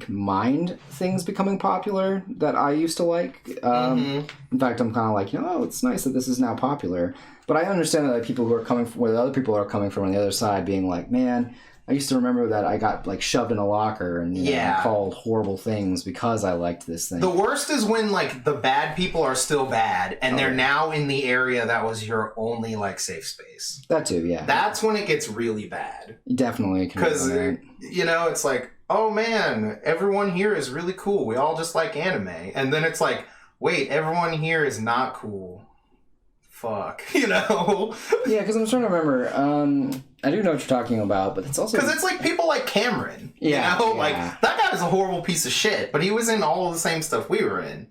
mind things becoming popular that I used to like. In fact, I'm kind of like, it's nice that this is now popular. But I understand that people who are coming from where the other people are coming from on the other side being like, man, I used to remember that I got like shoved in a locker and called horrible things because I liked this thing. The worst is when like the bad people are still bad and they're now in the area that was your only like safe space. That too, yeah. That's when it gets really bad. Definitely. Because, it's like, oh man, everyone here is really cool. We all just like anime. And then it's like, wait, everyone here is not cool. Fuck, Yeah, because I'm trying to remember. I do know what you're talking about, but it's also... Because it's like people like Cameron, Yeah. Like, that guy was a horrible piece of shit, but he was in all of the same stuff we were in.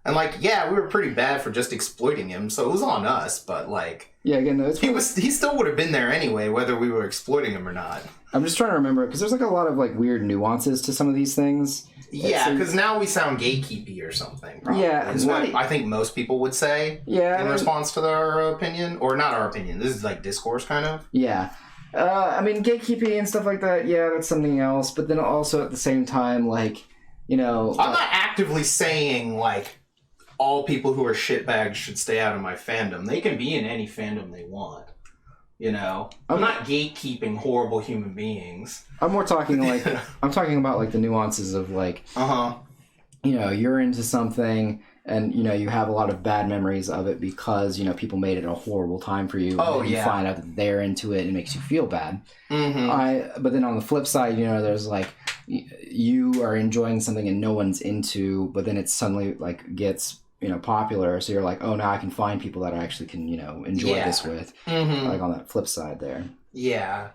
And like, yeah, we were pretty bad for just exploiting him, so it was on us, but like... Yeah, again, no, he still would have been there anyway, whether we were exploiting him or not. I'm just trying to remember, because there's like a lot of like weird nuances to some of these things. Yeah, because now we sound gatekeepy or something, probably. Yeah, is what I think most people would say in response to their opinion. Or not our opinion. This is like discourse, kind of. Yeah. I mean, gatekeeping and stuff like that, yeah, that's something else. But then also at the same time, like, I'm not actively saying, like, all people who are shitbags should stay out of my fandom. They can be in any fandom they want. I'm not gatekeeping horrible human beings. I'm more talking like I'm talking about like the nuances of like you're into something and you have a lot of bad memories of it because people made it a horrible time for you. Oh, and you find out that they're into it and it makes you feel bad. But then on the flip side, there's like you are enjoying something and no one's into, but then it suddenly like gets popular, so you're like, oh, now I can find people that I actually can enjoy this with. Like on that flip side there. Yeah,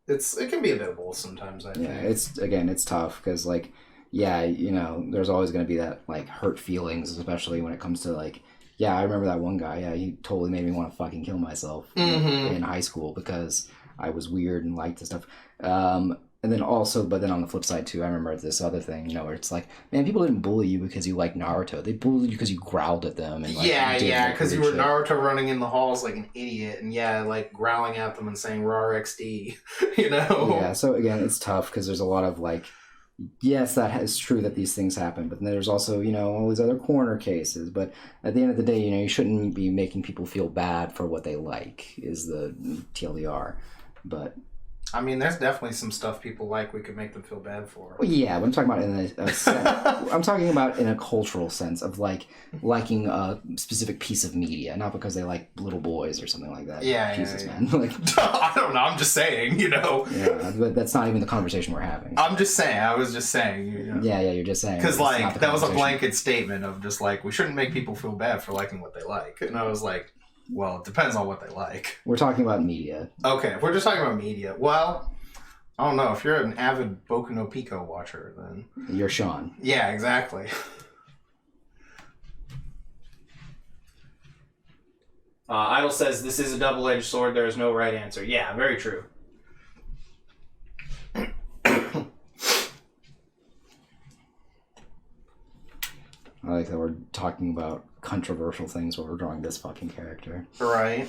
it can be a bit of both sometimes. I think. Yeah, it's tough because like there's always going to be that like hurt feelings, especially when it comes to like I remember that one guy, he totally made me want to fucking kill myself in high school because I was weird and liked this stuff. And then also, but then on the flip side too, I remember this other thing, where it's like, man, people didn't bully you because you like Naruto. They bullied you because you growled at them. And, because you were Naruto running in the halls like an idiot and like growling at them and saying "Rar XD," Yeah, so again, it's tough because there's a lot of like, yes, that is true that these things happen, but then there's also, all these other corner cases. But at the end of the day, you shouldn't be making people feel bad for what they like, is the TLDR. But... I mean, there's definitely some stuff people like we could make them feel bad for. Well, yeah, but I'm talking about in a sense. I'm talking about in a cultural sense of like liking a specific piece of media, not because they like little boys or something like that. Yeah, Jesus, yeah. man. Like, I don't know. I'm just saying, Yeah, but that's not even the conversation we're having. So. I'm just saying. I was just saying. Yeah, you're just saying. Because like that was a blanket statement of just like we shouldn't make people feel bad for liking what they like, and I was like. Well, it depends on what they like. We're talking about media. Okay, if we're just talking about media, well, I don't know. If you're an avid Boku no Pico watcher, then... You're Sean. Yeah, exactly. Idol says, this is a double-edged sword. There is no right answer. Yeah, very true. I like that we're talking about controversial things while we're drawing this fucking character. Right.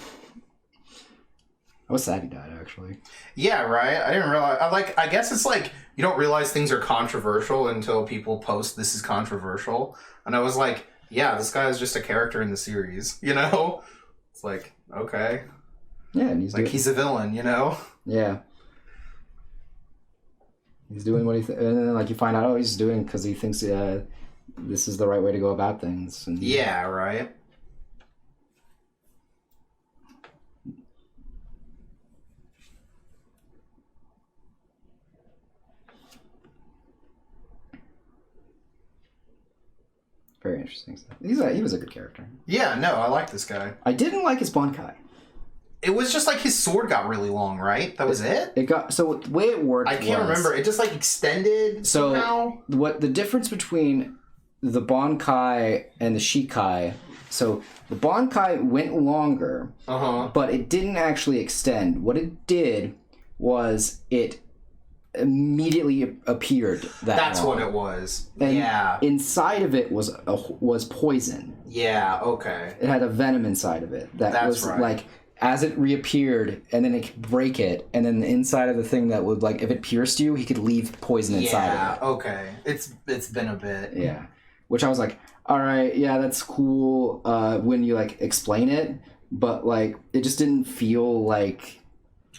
I was sad he died, actually. Yeah, right. I didn't realize. I guess it's like you don't realize things are controversial until people post this is controversial, and I was like, yeah, this guy is just a character in the series, you know? It's like, okay. Yeah, and he's a villain, you know? Yeah. He's doing what and then like you find out, he's doing because he thinks this is the right way to go about things. And, yeah, right. Very interesting stuff. He was a good character. Yeah, no, I like this guy. I didn't like his Bankai. It was just like his sword got really long, right? That was it? It got so the way it worked. I can't remember. It just like extended somehow. What the difference between the Bankai and the Shikai? So the Bankai went longer, but it didn't actually extend. What it did was it immediately appeared That's long. what it was. And yeah. Inside of it was poison. Yeah. Okay. It had a venom inside of it. That's was right. Like as it reappeared, and then it could break it, and then the inside of the thing that would like if it pierced you, he could leave poison inside of it. Yeah. Okay. It's been a bit. Yeah. Which I was like, all right, yeah, that's cool when you like explain it, but like it just didn't feel like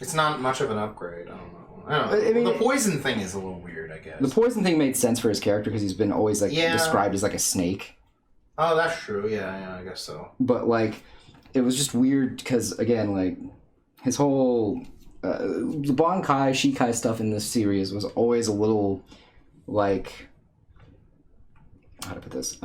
it's not much of an upgrade. I don't know. I mean, the poison thing is a little weird, I guess. The poison thing made sense for his character because he's been always like described as like a snake. Oh, that's true. Yeah, I guess so. But like, it was just weird because again, like his whole the Bankai Shikai stuff in this series was always a little like how to put this.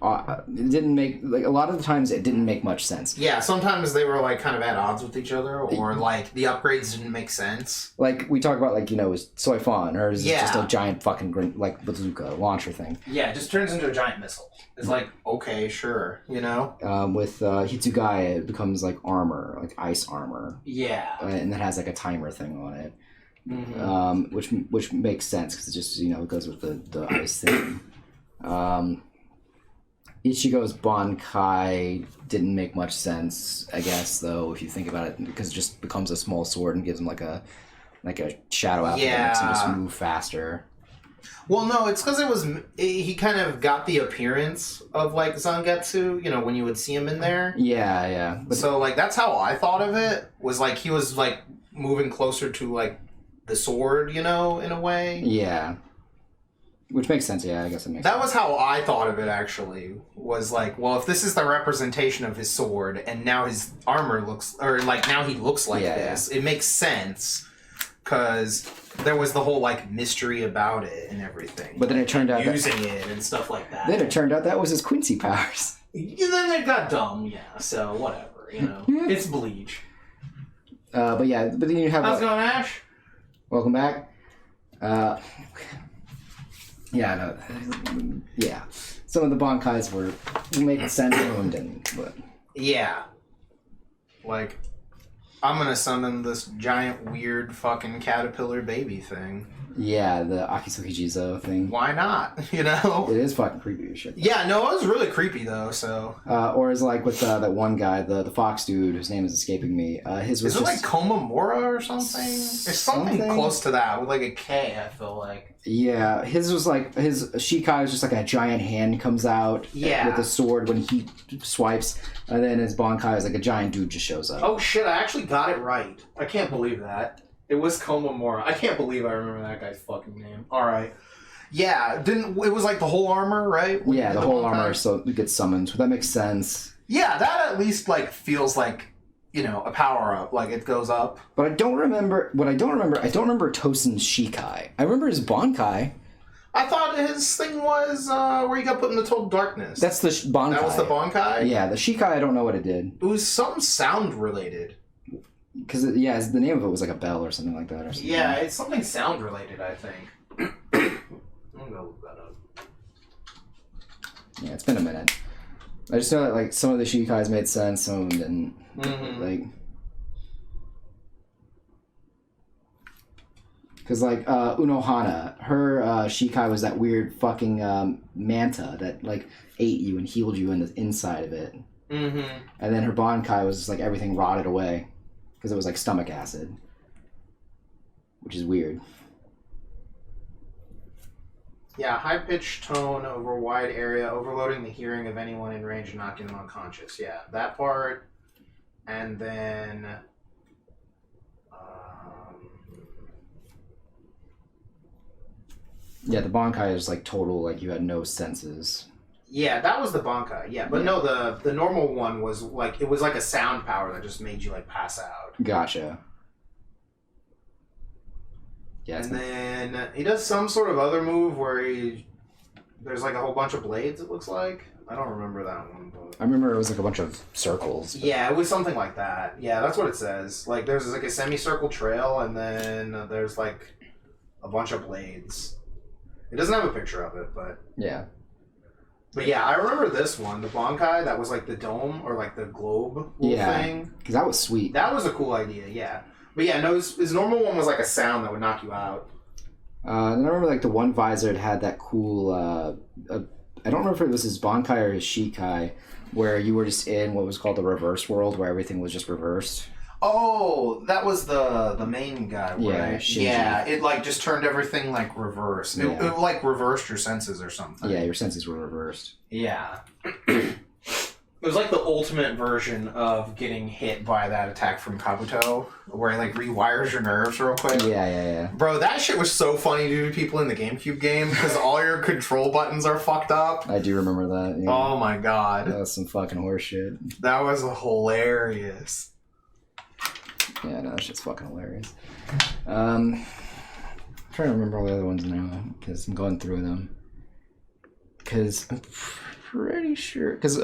It didn't make like a lot of the times it didn't make much sense. Yeah, sometimes they were like kind of at odds with each other, or like the upgrades didn't make sense. Like we talk about, like is Soy Fawn, or is it just a giant fucking like bazooka launcher thing? Yeah, it just turns into a giant missile. It's like okay, sure, you know. With Hitsugaya, it becomes like armor, like ice armor. Yeah, and that has like a timer thing on it, mm-hmm. Which makes sense because it just it goes with the ice thing. Ichigo's Bankai didn't make much sense, I guess, though, if you think about it, because it just becomes a small sword and gives him like a shadow outfit that makes him just move faster. Well, no, it's because he kind of got the appearance of like Zangetsu, when you would see him in there. Yeah. But so like that's how I thought of it, was like he was like moving closer to like the sword, in a way. Yeah. Which makes sense, yeah, I guess it makes sense. That was how I thought of it, actually. Was like, well, if this is the representation of his sword, and now his armor looks, or like now he looks like this, it makes sense, because there was the whole like mystery about it and everything. But then it turned out using it and stuff like that. Then it turned out that was his Quincy powers. Then it got dumb, so whatever, It's Bleach. But then you have... How's it going, Ash? Welcome back. Yeah. Some of the Bankais made sense, some of them didn't, but... Yeah. Like, I'm gonna summon this giant, weird, fucking caterpillar baby thing. Yeah, the Akisuki Jizo thing. Why not? It is fucking creepy as shit. Yeah, no, it was really creepy, though, so... or is like with that one guy, the fox dude, whose name is escaping me. His was Is it like Komamura or something? It's something close to that, with like a K, I feel like. Yeah, his was like, his Shikai was just like a giant hand comes out with a sword when he swipes, and then his Bankai is like a giant dude just shows up. Oh shit, I actually got it right. I can't believe that. It was Komamura. I can't believe I remember that guy's fucking name. Alright. Yeah, it was like the whole armor, right? Yeah, the whole armor so it gets summoned. So that makes sense. Yeah, that at least like feels like, a power up, like it goes up. But I don't remember Tosen's Shikai. I remember his Bankai. I thought his thing was where he got put in the total darkness. That's the Bankai. That was the Bankai? Yeah, the Shikai, I don't know what it did. It was some sound related. Because, the name of it was like a bell or something like that. Or something. Yeah, it's something sound related, I think. I'm gonna look that up. Yeah, it's been a minute. I just know that, like, some of the Shikais made sense, some of them didn't. Mm-hmm. Like... Because, like, Unohana, her Shikai was that weird fucking manta that, like, ate you and healed you in the inside of it. Mm-hmm. And then her Bankai was just, like, everything rotted away. Because it was, like, stomach acid. Which is weird. Yeah, high-pitched tone over wide area, overloading the hearing of anyone in range and knocking them unconscious. Yeah, that part. And then... Yeah, the Bankai is, like, total, like, you had no senses. Yeah, that was the Bankai. Yeah, but no, the normal one was, like, it was like a sound power that just made you, like, pass out. Gotcha. Yeah, and then he does some sort of other move where there's like a whole bunch of blades, it looks like. I don't remember that one. But... I remember it was like a bunch of circles. But... Yeah, it was something like that. Yeah, that's what it says. Like there's like a semicircle trail and then there's like a bunch of blades. It doesn't have a picture of it, but... Yeah. But yeah, I remember this one, the Bankai, that was like the dome or like the globe thing. Because that was sweet. That was a cool idea, yeah. But yeah, no, his normal one was like a sound that would knock you out. And I remember like the one visor had that cool, I don't remember if it was his Bankai or his Shikai, where you were just in what was called the reverse world, where everything was just reversed. Oh, that was the main guy, right? Yeah, Shinji. Yeah, it like just turned everything like reversed. Yeah. It like reversed your senses or something. Yeah, your senses were reversed. Yeah. It was like the ultimate version of getting hit by that attack from Kabuto, where it like rewires your nerves real quick. Yeah. Bro, that shit was so funny to people in the GameCube game because all your control buttons are fucked up. I do remember that. Yeah. Oh my god. That was some fucking horse shit. That was hilarious. Yeah, no, that shit's fucking hilarious. I'm trying to remember all the other ones now because I'm going through them. Because I'm pretty sure. Because it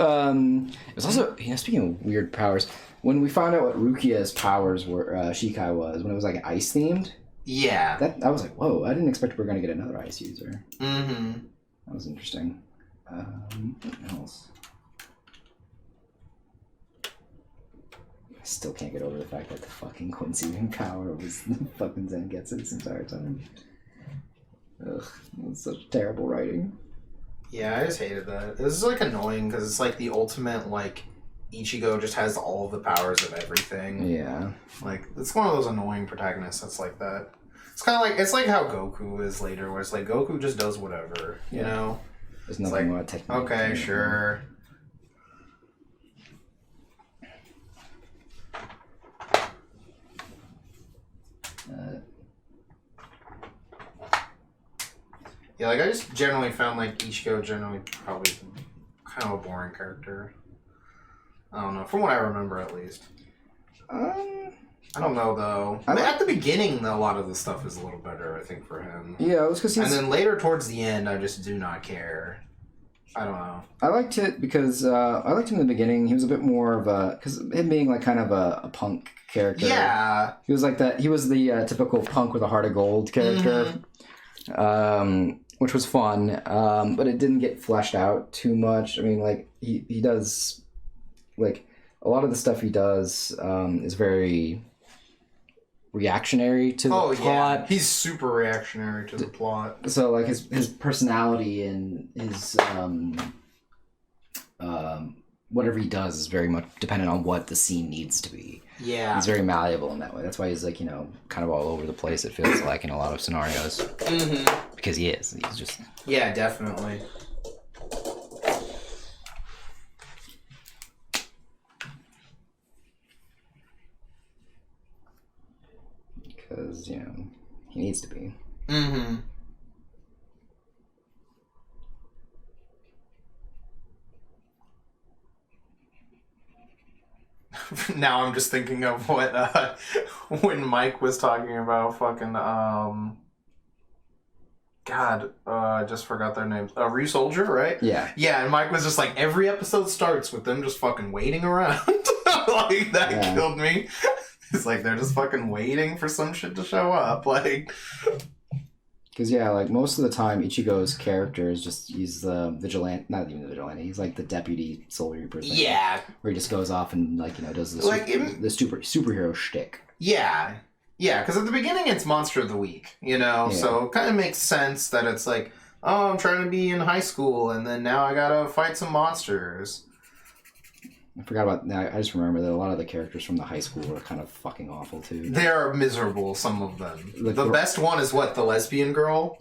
was also, speaking of weird powers, when we found out what Rukia's powers were, Shikai was, when it was like ice themed. Yeah. I was like, whoa, I didn't expect we were going to get another ice user. Mm-hmm. That was interesting. What else? I still can't get over the fact that the fucking Quincy power was the fucking Zangetsu this entire time. Ugh, that's such terrible writing. Yeah, I just hated that. This is like annoying because it's like the ultimate like Ichigo just has all of the powers of everything. Yeah. Like it's one of those annoying protagonists that's like that. It's kind of like it's like how Goku is later, where it's like Goku just does whatever, you know. There's nothing more technical. Okay, sure. Yeah, like I just generally found like Ichigo generally probably kind of a boring character. I don't know, from what I remember at least. I don't know though. At the beginning, a lot of the stuff is a little better, I think, for him. Yeah, it was because and then later towards the end, I just do not care. I don't know. I liked it because I liked him in the beginning. He was a bit more of a, because him being like kind of a punk character. Yeah. He was like that. He was the typical punk with a heart of gold character, which was fun. But it didn't get fleshed out too much. I mean, like he does, like a lot of the stuff he does is very reactionary to the plot. Yeah. He's super reactionary to the plot. So like his personality and his whatever he does is very much dependent on what the scene needs to be. Yeah. He's very malleable in that way. That's why he's like, kind of all over the place, it feels like, in a lot of scenarios. Mm-hmm. Because he is. He's just... Yeah, definitely. Because, he needs to be. Mm-hmm. Now I'm just thinking of what when Mike was talking about fucking God, I just forgot their names. Ryu Soldier, right? Yeah. Yeah, and Mike was just like, every episode starts with them just fucking waiting around. Like, that killed me. It's like, they're just fucking waiting for some shit to show up. Like... Because, like, most of the time, Ichigo's character is just, he's the vigilante, not even the vigilante, he's like the deputy Soul Reaper thing. Yeah. Where he just goes off and, like, does the, like the superhero shtick. Yeah. Yeah, because at the beginning it's Monster of the Week, you know? Yeah. So it kind of makes sense that it's like, oh, I'm trying to be in high school, and then now I gotta fight some monsters. I forgot about... I just remember that a lot of the characters from the high school were kind of fucking awful, too. They're miserable, some of them. Like, the best one is what? The lesbian girl?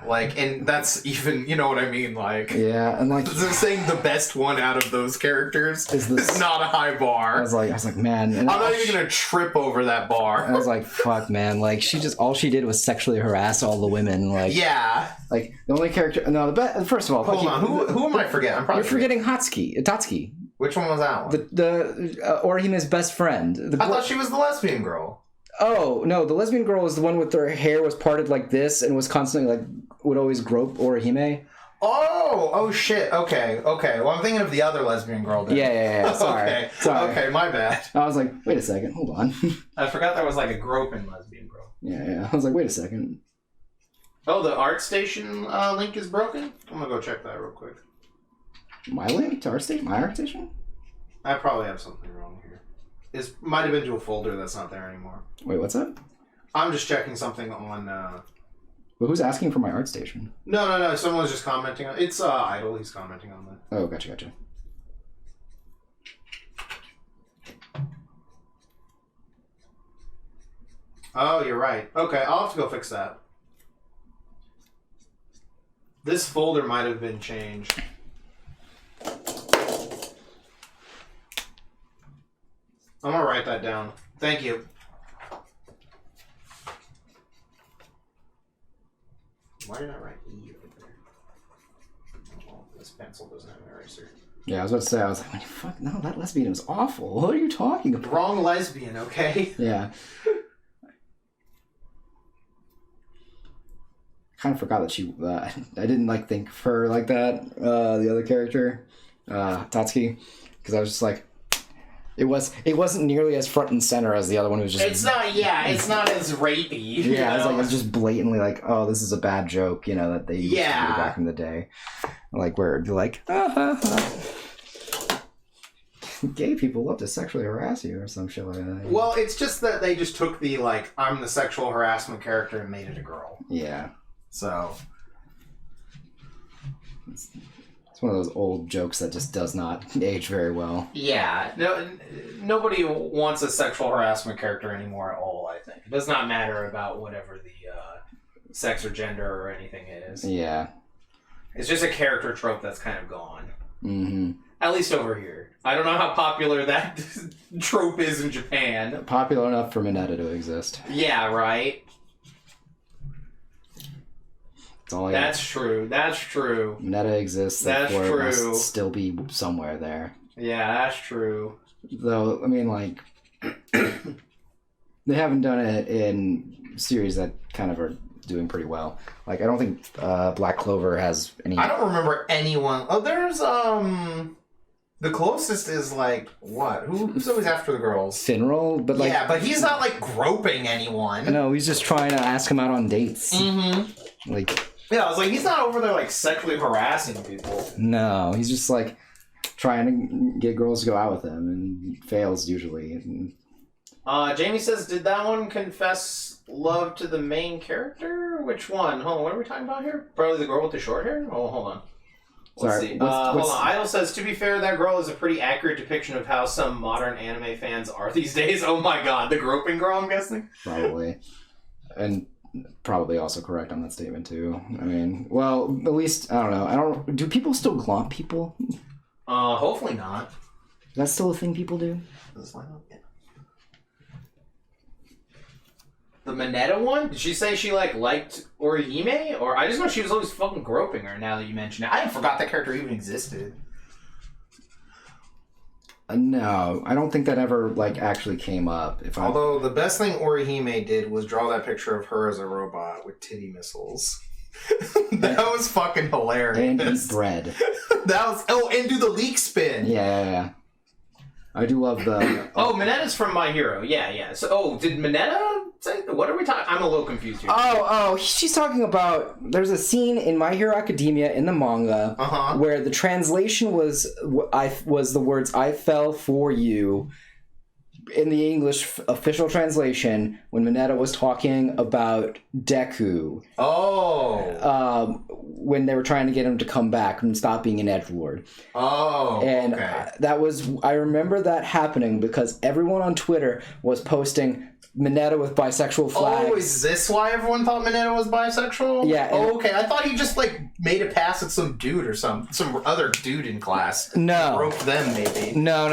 Like, and that's even, you know what I mean? Like, yeah, and like... they're saying the best one out of those characters is not a high bar. I was like, man... And I'm not even gonna trip over that bar. I was like, fuck, man. Like, all she did was sexually harass all the women. Like, yeah. Like, the only character... No, the best... First of all... Hold on, who am I forgetting? You're forgetting Tatsuki. Which one was that one? The Orihime's best friend. I thought she was the lesbian girl. Oh, no, the lesbian girl was the one with her hair was parted like this and was constantly, like, would always grope Orihime. Oh shit. Okay. Well, I'm thinking of the other lesbian girl then. Yeah. Sorry. Okay, my bad. I was like, wait a second, hold on. I forgot there was like a groping lesbian girl. Yeah. I was like, wait a second. Oh, the art station link is broken? I'm gonna go check that real quick. My link to ArtStation? My ArtStation? I probably have something wrong here. It might have been to a folder that's not there anymore. Wait, what's that? I'm just checking something on... But who's asking for my ArtStation? No. Someone was just commenting on... It's Idle. He's commenting on that. Oh, gotcha. Oh, you're right. Okay, I'll have to go fix that. This folder might have been changed. I'm gonna write that down. Thank you. Why did I write E over there? Oh, this pencil doesn't have an eraser. Yeah, I was about to say, I was like, fuck, no, that lesbian was awful. What are you talking about? Wrong lesbian, okay? Yeah. Kind of forgot that she... I didn't, like, think of her like that, the other character, Tatsuki, because I was just like... It wasn't nearly as front and center as the other one who was just... It's not as rapey. Yeah, it's like, it's just blatantly like, oh, this is a bad joke, you know, that they used to do back in the day. Like, where it'd be like, gay people love to sexually harass you or some shit like that. Well, it's just that they just took the, like, I'm the sexual harassment character and made it a girl. Yeah. So... It's one of those old jokes that just does not age very well. Yeah, nobody wants a sexual harassment character anymore at all, I think. It does not matter about whatever the sex or gender or anything is. Yeah. It's just a character trope that's kind of gone. Mm-hmm. At least over here. I don't know how popular that trope is in Japan. Popular enough for Mineta to exist. Yeah, right? That's true. Mineta exists. That's therefore it true. Must still be somewhere there. Yeah, that's true. Though, I mean, like, they haven't done it in series that kind of are doing pretty well. Like, I don't think Black Clover has any... I don't remember anyone... Oh, there's, the closest is, like, what? Who's always after the girls? Finral, but like... Yeah, but he's not, like, groping anyone. No, he's just trying to ask him out on dates. Mm-hmm. Like... Yeah, I was like, he's not over there, like, sexually harassing people. No, he's just, like, trying to get girls to go out with him, and fails, usually. Jamie says, did that one confess love to the main character? Which one? Hold on, what are we talking about here? Probably the girl with the short hair? Oh, hold on. Let's see. Hold on. Idle says, to be fair, that girl is a pretty accurate depiction of how some modern anime fans are these days. Oh my god, the groping girl, I'm guessing? Probably. And... probably also correct on that statement too. I mean, well, at least I don't know. Do people still glomp people? Hopefully not. Is that still a thing people do? The Mineta one? Did she say she liked Orihime? Or I just know she was always fucking groping her. Now that you mention it, I forgot that character even existed. No, I don't think that ever actually came up. Although the best thing Orihime did was draw that picture of her as a robot with titty missiles. That was fucking hilarious. And eat bread. And do the leak spin. Yeah. I do love the... Mineta's from My Hero. Yeah. So, did Mineta say... What are we talking... I'm a little confused here. She's talking about... There's a scene in My Hero Academia in the manga where the translation was the words, I fell for you, in the English official translation, when Mineta was talking about Deku, when they were trying to get him to come back and stop being an edgelord. And that was, I remember that happening because everyone on Twitter was posting Mineta with bisexual flags. Oh, is this why everyone thought Mineta was bisexual? Yeah. Okay. I thought he just like made a pass at some dude or some other dude in class. No. Broke them, maybe. No.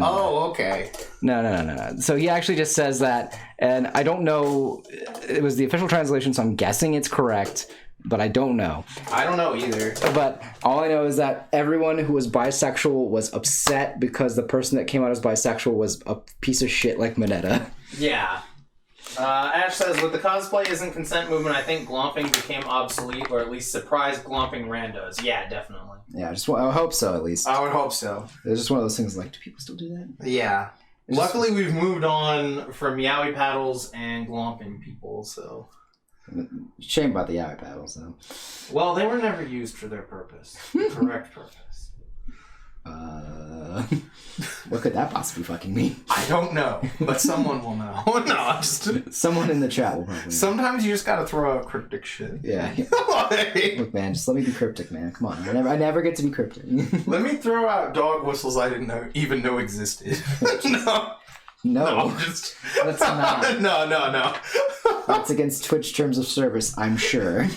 Oh, okay. No. So he actually just says that, and I don't know. It was the official translation, so I'm guessing it's correct, but I don't know. I don't know either. But all I know is that everyone who was bisexual was upset because the person that came out as bisexual was a piece of shit like Mineta. Yeah. Ash says, with the cosplay isn't consent movement, I think glomping became obsolete, or at least surprised glomping randos. Yeah, definitely. Yeah, I hope so, at least. I would hope so. It's just one of those things like, do people still do that? Yeah. Luckily, we've moved on from yaoi paddles and glomping people, so... Shame about the yaoi paddles, though. Well, they were never used for their purpose. The correct purpose. What could that possibly fucking mean? I don't know, but someone will know. No, just... Someone in the chat will probably Sometimes you just gotta throw out cryptic shit. Yeah. Like... Look, man, just let me be cryptic, man. Come on. I never get to be cryptic. Let me throw out dog whistles I didn't even know existed. No. Just... That's not. No. That's against Twitch terms of service, I'm sure.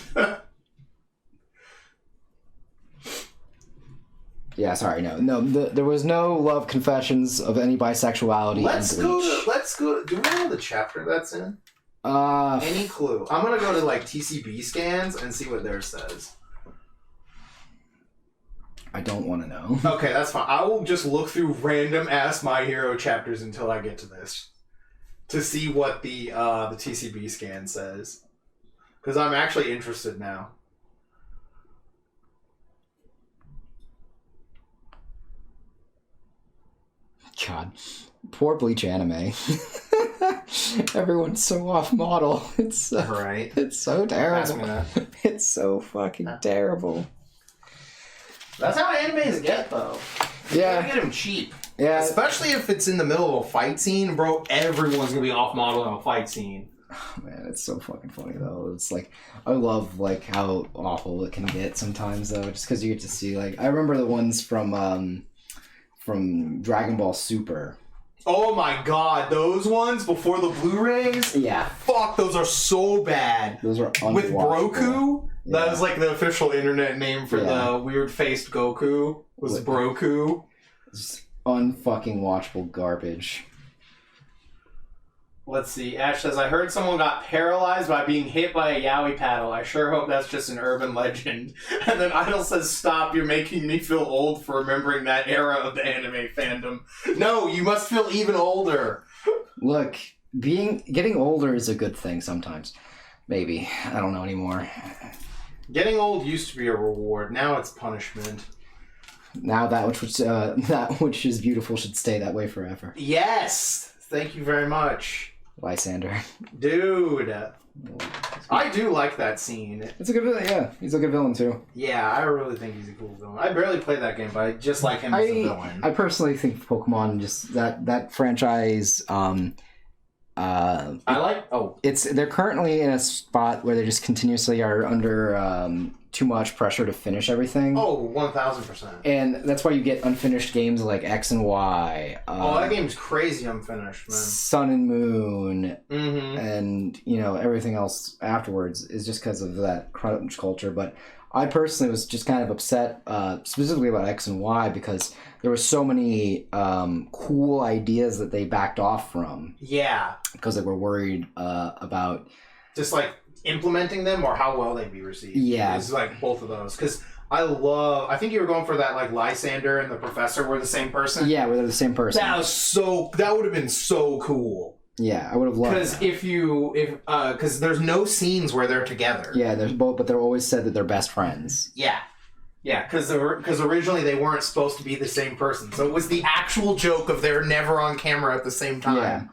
Yeah, sorry, no. There was no love confessions of any bisexuality. Let's go. Do we know the chapter that's in? Any clue? I'm gonna go to like TCB scans and see what theirs says. I don't want to know. Okay, that's fine. I will just look through random ass My Hero chapters until I get to this to see what the TCB scan says, because I'm actually interested now. God, poor Bleach anime. Everyone's so off model. It's right. It's so terrible. Ask me that. It's so fucking terrible. That's how animes get, though. Yeah. You gotta get them cheap. Yeah. Especially if it's in the middle of a fight scene, bro. Everyone's gonna be off model in a fight scene. Oh, man, it's so fucking funny though. It's like I love like how awful it can get sometimes though, just because you get to see like I remember the ones from Dragon Ball Super. Oh my god, those ones before the Blu-rays? Yeah. Fuck, those are so bad. Those are with unwatchable. Broku. Yeah. That was like the official internet name for the weird-faced Goku. Was Broku. Just unfucking watchable garbage. Let's see. Ash says, I heard someone got paralyzed by being hit by a yaoi paddle. I sure hope that's just an urban legend. And then Idol says, stop, you're making me feel old for remembering that era of the anime fandom. No, you must feel even older. Look, getting older is a good thing sometimes. Maybe. I don't know anymore. Getting old used to be a reward. Now it's punishment. Now that which is beautiful should stay that way forever. Yes! Thank you very much. Lysander. Dude. I do like that scene. It's a good villain, yeah. He's a good villain too. Yeah, I really think he's a cool villain. I barely played that game, but I just like him as a villain. I personally think Pokemon, just that franchise, they're currently in a spot where they just continuously are under too much pressure to finish everything. Oh, 1000%. And that's why you get unfinished games like X and Y. That game's crazy unfinished, man. Sun and Moon, mm-hmm. and everything else afterwards is just because of that crunch culture. But I personally was just kind of upset, specifically about X and Y, because there were so many cool ideas that they backed off from. Yeah. Because they were worried about... Just like implementing them or how well they'd be received. Yeah. It's like both of those. Because I think you were going for that, like Lysander and the Professor were the same person. Yeah, they're the same person. That would have been so cool. Yeah, I would have loved that. Because there's no scenes where they're together. Yeah, but they're always said that they're best friends. Yeah. Yeah, because originally they weren't supposed to be the same person. So it was the actual joke of they're never on camera at the same time.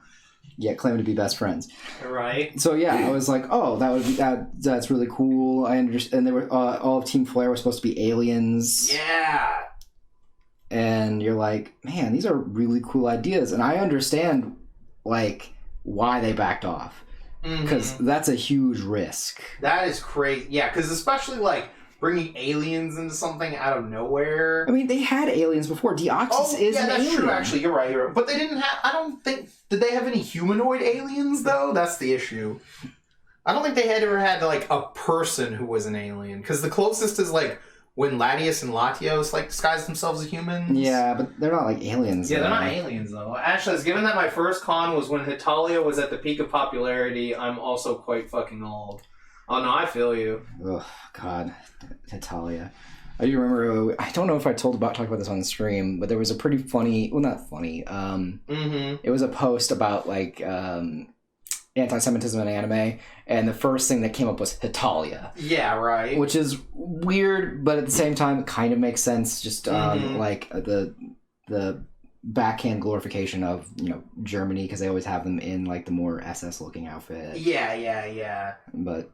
Yeah, claiming to be best friends. Right. So yeah, I was like, oh, that's really cool. I understand. And they were all of Team Flare was supposed to be aliens. Yeah. and you're like, man, these are really cool ideas, and I understand like why they backed off, because that's a huge risk. That is crazy. Yeah, because especially like bringing aliens into something out of nowhere. I mean, they had aliens before. Deoxys is an that's alien. true. Actually, you're right. But they didn't have. I don't think. Did they have any humanoid aliens though? That's the issue. I don't think they had ever had like a person who was an alien, because the closest is like when Latios and Latios like disguise themselves as humans. Yeah, but they're not like aliens. Yeah, though. they're not aliens though. Actually, given that my first con was when Hitalia was at the peak of popularity, I'm also quite fucking old. Oh no, I feel you. Oh God, Hitalia. I do remember. I don't know if I talked about this on the stream, but there was a pretty funny. Well, not funny. It was a post about like anti-Semitism in anime, and the first thing that came up was Hitalia. Yeah, right. Which is weird, but at the same time, it kind of makes sense. Just like the backhand glorification of Germany, because they always have them in like the more SS looking outfit. Yeah. But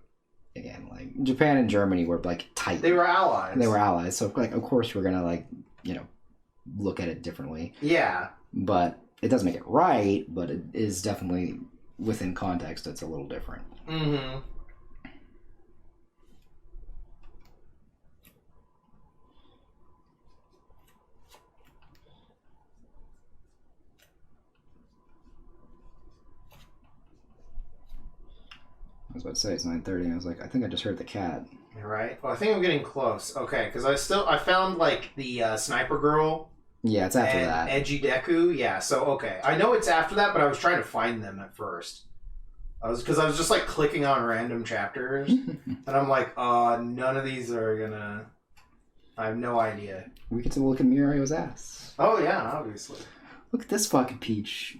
again, like Japan and Germany were like tight. They were allies. So like, of course, we're gonna like look at it differently. Yeah. But it doesn't make it right. But it is definitely within context. It's a little different. Mm-hmm. I was about to say it's 9:30. I was like, I think I just heard the cat. Right. Well, I think I'm getting close. Okay, because I found like the sniper girl. Yeah, it's after and that. Edgy Deku. Yeah. So okay, I know it's after that, but I was trying to find them at first. I was just like clicking on random chapters, and I'm like, none of these are gonna. I have no idea. We get to look at Mirio's ass. Oh yeah, obviously. Look at this fucking peach.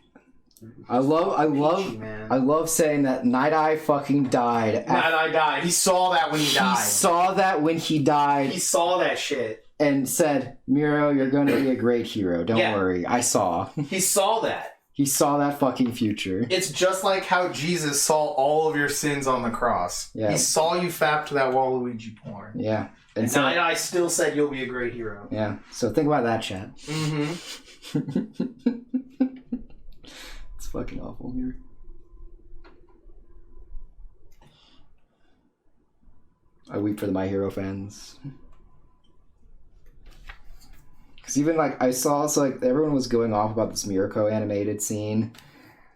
I love saying that Night Eye fucking died. Night Eye died. He saw that when he died. He saw that when he died. He saw that shit. And said, Mirio, you're going to be a great hero. Don't worry. I saw. He saw that. He saw that fucking future. It's just like how Jesus saw all of your sins on the cross. Yeah. He saw you fap to that Waluigi porn. Yeah. And so, Night Eye still said you'll be a great hero. Yeah. So think about that, chat. Mm-hmm. It's fucking awful here. I weep for the My Hero fans. Because even like I saw, so like everyone was going off about this Mirko animated scene,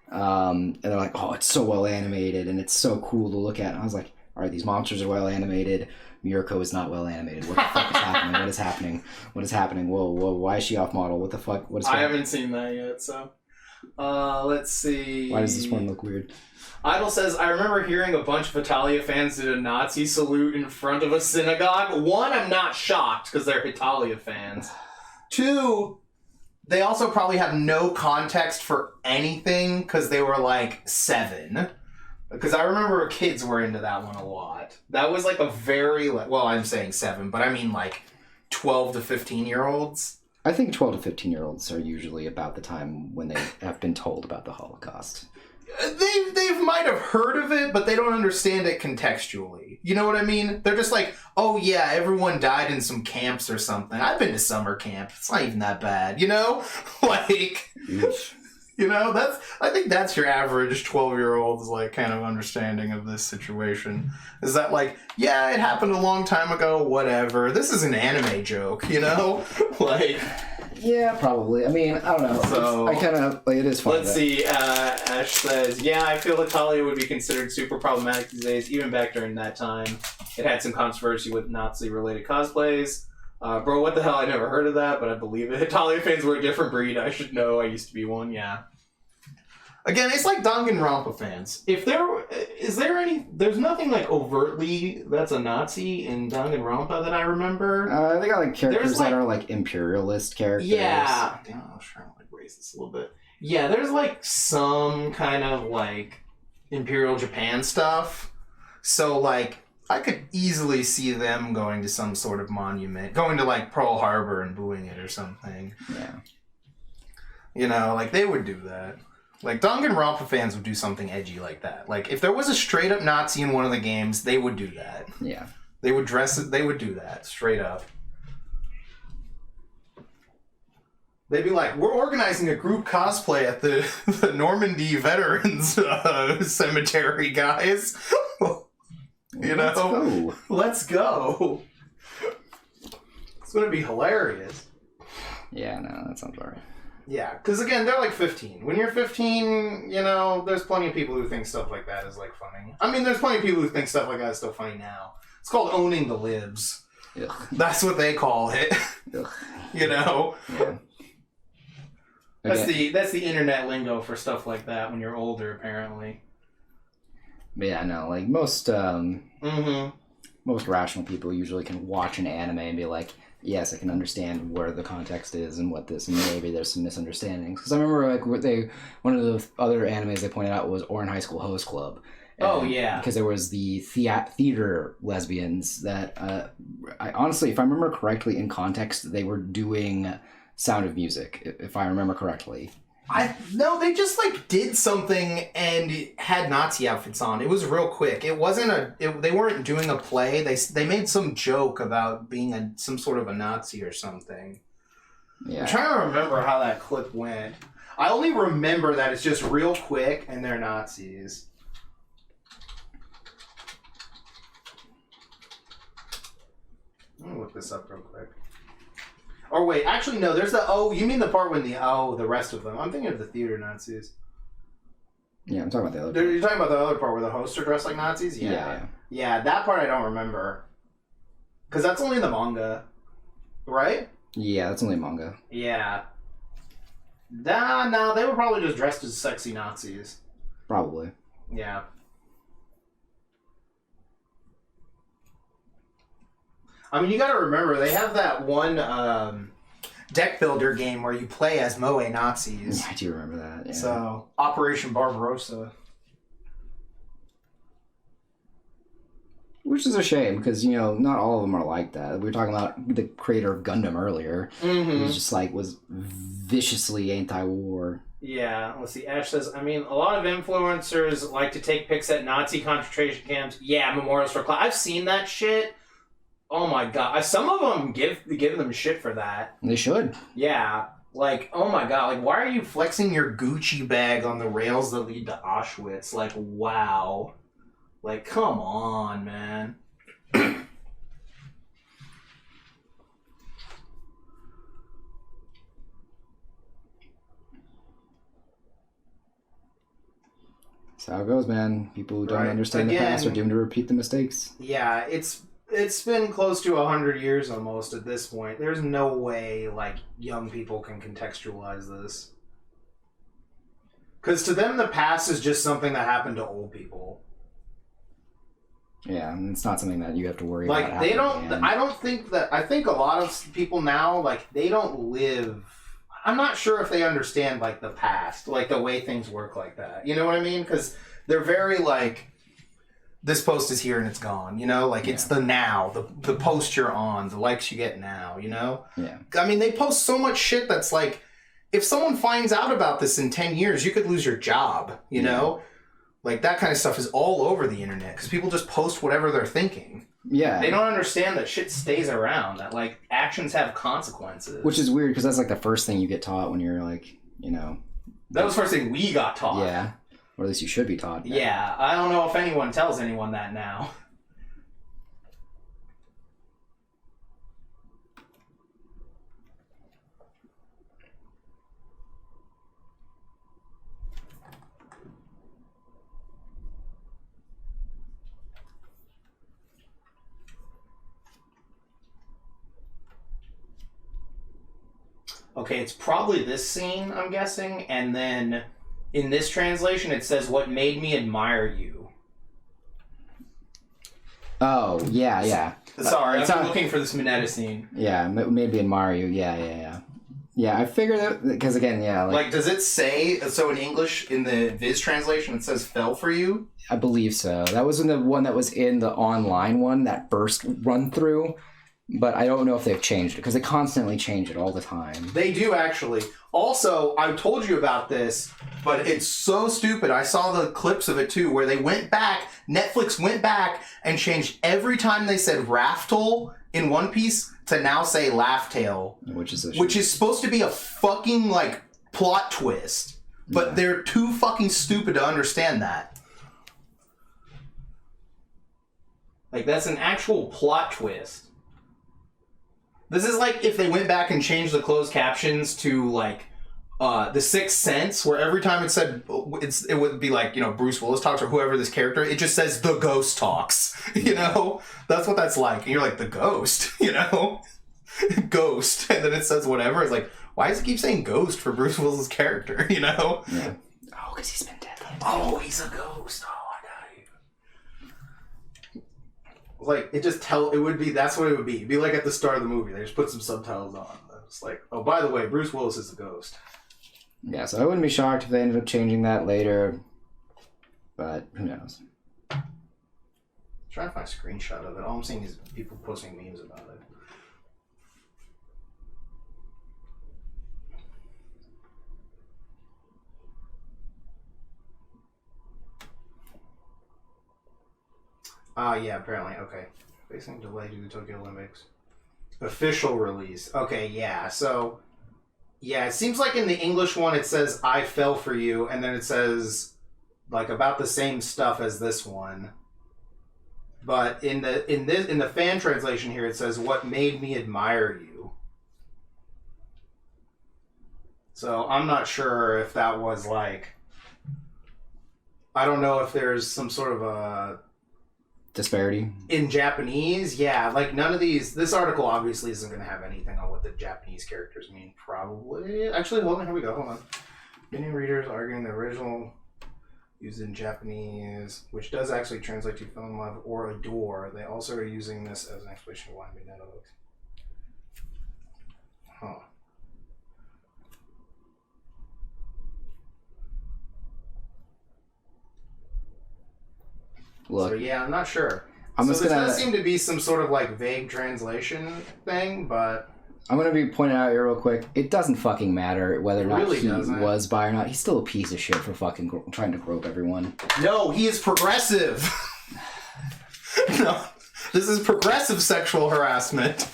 and they're like, "Oh, it's so well animated and it's so cool to look at." And I was like, "All right, these monsters are well animated. Mirko is not well animated. What the fuck is happening? What is happening? What is happening? Whoa! Why is she off model? What the fuck? What is?" I haven't seen that yet, so let's see. Why does this one look weird? Idol says, I remember hearing a bunch of Hitalia fans did a Nazi salute in front of a synagogue. One, I'm not shocked because they're Hitalia fans. Two, they also probably have no context for anything because they were like 7. Because I remember kids were into that one a lot. That was like a very, well, I'm saying 7, but I mean like 12 to 15-year-olds. I think 12 to 15-year-olds are usually about the time when they have been told about the Holocaust. They might have heard of it, but they don't understand it contextually. You know what I mean? They're just like, oh yeah, everyone died in some camps or something. I've been to summer camp. It's not even that bad, you know? Like, you know, I think that's your average 12-year-old's like kind of understanding of this situation. Is that like, yeah, it happened a long time ago, whatever. This is an anime joke, you know? Like... Yeah, probably. I mean, I don't know. So, I kind of, like, it is fun. Let's see. Ash says, yeah, I feel Hitalia would be considered super problematic these days, even back during that time. It had some controversy with Nazi-related cosplays. Bro, what the hell? I never heard of that, but I believe it. Hitalia fans were a different breed. I should know. I used to be one, yeah. Again, it's like Danganronpa fans. There's nothing like overtly that's a Nazi in Danganronpa that I remember. They got like characters that are like imperialist characters. Yeah. Damn, I was trying to like raise this a little bit. Yeah, there's like some kind of like Imperial Japan stuff. So like, I could easily see them going to some sort of monument, going to like Pearl Harbor and booing it or something. Yeah. You know, like they would do that. Like, Danganronpa fans would do something edgy like that. Like, if there was a straight-up Nazi in one of the games, they would do that. Yeah. They would dress it, they would do that, straight up. They'd be like, we're organizing a group cosplay at the Normandy Veterans Cemetery, guys. Let's go. It's going to be hilarious. Yeah, no, that sounds all right. Yeah, because again, they're like 15. When you're 15, there's plenty of people who think stuff like that is like funny. I mean, there's plenty of people who think stuff like that is still funny now. It's called owning the libs. Ugh. That's what they call it. Yeah. That's the internet lingo for stuff like that when you're older, apparently. But yeah, no, like most rational people usually can watch an anime and be like, yes, I can understand where the context is and what this, and maybe there's some misunderstandings. Because I remember like one of the other animes they pointed out was Ouran High School Host Club. Oh, yeah. Because there was the theater lesbians that, I honestly, if I remember correctly, in context, they were doing Sound of Music, if I remember correctly. No, they just like did something and had Nazi outfits on. It was real quick. It wasn't they weren't doing a play. They made some joke about being some sort of a Nazi or something. Yeah. I'm trying to remember how that clip went. I only remember that it's just real quick and they're Nazis. Let me look this up real quick. Or wait, actually no, there's you mean the part when the rest of them. I'm thinking of the theater Nazis. Yeah, I'm talking about the other part. You're talking about the other part where the hosts are dressed like Nazis? Yeah, that part I don't remember. Because that's only in the manga. Right? Yeah, that's only manga. Yeah. No, they were probably just dressed as sexy Nazis. Probably. Yeah. I mean, you gotta remember, they have that one deck builder game where you play as Moe Nazis. Yeah, I do remember that. Yeah. So, Operation Barbarossa. Which is a shame, because, not all of them are like that. We were talking about the creator of Gundam earlier. Mm-hmm. He was just was viciously anti-war. Yeah, let's see. Ash says, I mean, a lot of influencers like to take pics at Nazi concentration camps. Yeah, memorials for class. I've seen that shit. Oh my god. Some of them give them shit for that. They should. Yeah. Like, oh my god. Like, why are you flexing your Gucci bag on the rails that lead to Auschwitz? Like, wow. Like, come on, man. That's how it goes, man. People who don't understand the past are doomed to repeat the mistakes. Yeah, it's been close to 100 years almost at this point. There's no way, young people can contextualize this. Because to them, the past is just something that happened to old people. Yeah, and it's not something that you have to worry about. I think a lot of people now, they don't live... I'm not sure if they understand, the past, the way things work like that. You know what I mean? Because they're very, this post is here and it's gone, it's the now, the post you're on, the likes you get now, Yeah. I mean, they post so much shit that's if someone finds out about this in 10 years, you could lose your job, you know? That kind of stuff is all over the internet because people just post whatever they're thinking. Yeah. They don't understand that shit stays around, that, actions have consequences. Which is weird because that's, the first thing you get taught when you're, That was the first thing we got taught. Yeah. Or at least you should be taught. Yeah. I don't know if anyone tells anyone that now. Okay, it's probably this scene, I'm guessing, and then in this translation it says, "What made me admire you." Oh, yeah. Sorry, I'm looking for this Mineta scene. Yeah, maybe admire you. Yeah. Yeah, I figured that, because again, does it say, so in English, in the Viz translation, it says "fell for you"? I believe so. That was in the one that was in the online one, that first run through. But I don't know if they've changed it, because they constantly change it all the time. They do, actually. Also, I told you about this, but it's so stupid. I saw the clips of it, too, where they went back, Netflix went back and changed every time they said Raftel in One Piece to now say Laugh Tale, which is supposed to be a fucking like plot twist, but they're too fucking stupid to understand that. Like, that's an actual plot twist. This is like if they went back and changed the closed captions to like The Sixth Sense, where every time it said it would be like, you know, Bruce Willis talks or whoever this character, it just says the ghost talks. You know, that's what that's like. And you're like, the ghost, you know, ghost, and then it says whatever. It's like, why does it keep saying ghost for Bruce Willis's character? You know? Yeah. Oh, because he's been dead. Oh, he's a ghost. Oh, I got you. Like, it would be, that's what it would be. It'd be like at the start of the movie. They just put some subtitles on. It's like, oh, by the way, Bruce Willis is a ghost. Yeah, so I wouldn't be shocked if they ended up changing that later. But who knows? I'm trying to find a screenshot of it. All I'm seeing is people posting memes about it. Yeah, apparently. Okay. Facing delay due to the Tokyo Olympics. Official release. Okay, yeah. So, yeah, it seems like in the English one it says I fell for you, and then it says like about the same stuff as this one. But in the fan translation here it says what made me admire you. So, I'm not sure if that was like, I don't know if there's some sort of a disparity in Japanese. Yeah, like none of these, this article obviously isn't going to have anything on what the Japanese characters mean, probably. Actually, hold on, here we go, hold on. Many readers arguing the original used in Japanese, which does actually translate to fall in love or adore. They also are using this as an explanation of why Magneto looks. Huh. Look, so yeah, I'm not sure. This does seem to be some sort of like vague translation thing, but I'm gonna be pointing out here real quick. It doesn't fucking matter whether or not really he doesn't. was bi or not. He's still a piece of shit for fucking trying to grope everyone. No, he is progressive. No, this is progressive sexual harassment.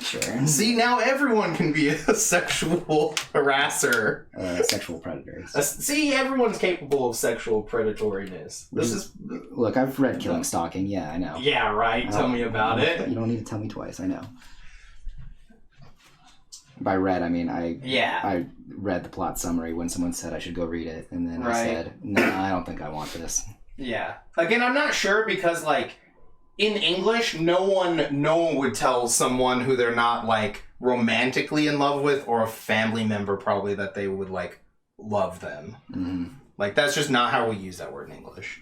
Sure. See, now everyone can be a sexual harasser. Sexual predators. See, everyone's capable of sexual predatoriness. Look, I've read Killing Stalking. Yeah, I know. Yeah, right. Tell me about it. You don't need to tell me twice. I know. By read, I mean I read the plot summary when someone said I should go read it, and then I said, no, I don't think I want this. Yeah. Again, I'm not sure because, like, in English, no one would tell someone who they're not, like, romantically in love with, or a family member probably, that they would, like, love them. Mm-hmm. Like, that's just not how we use that word in English.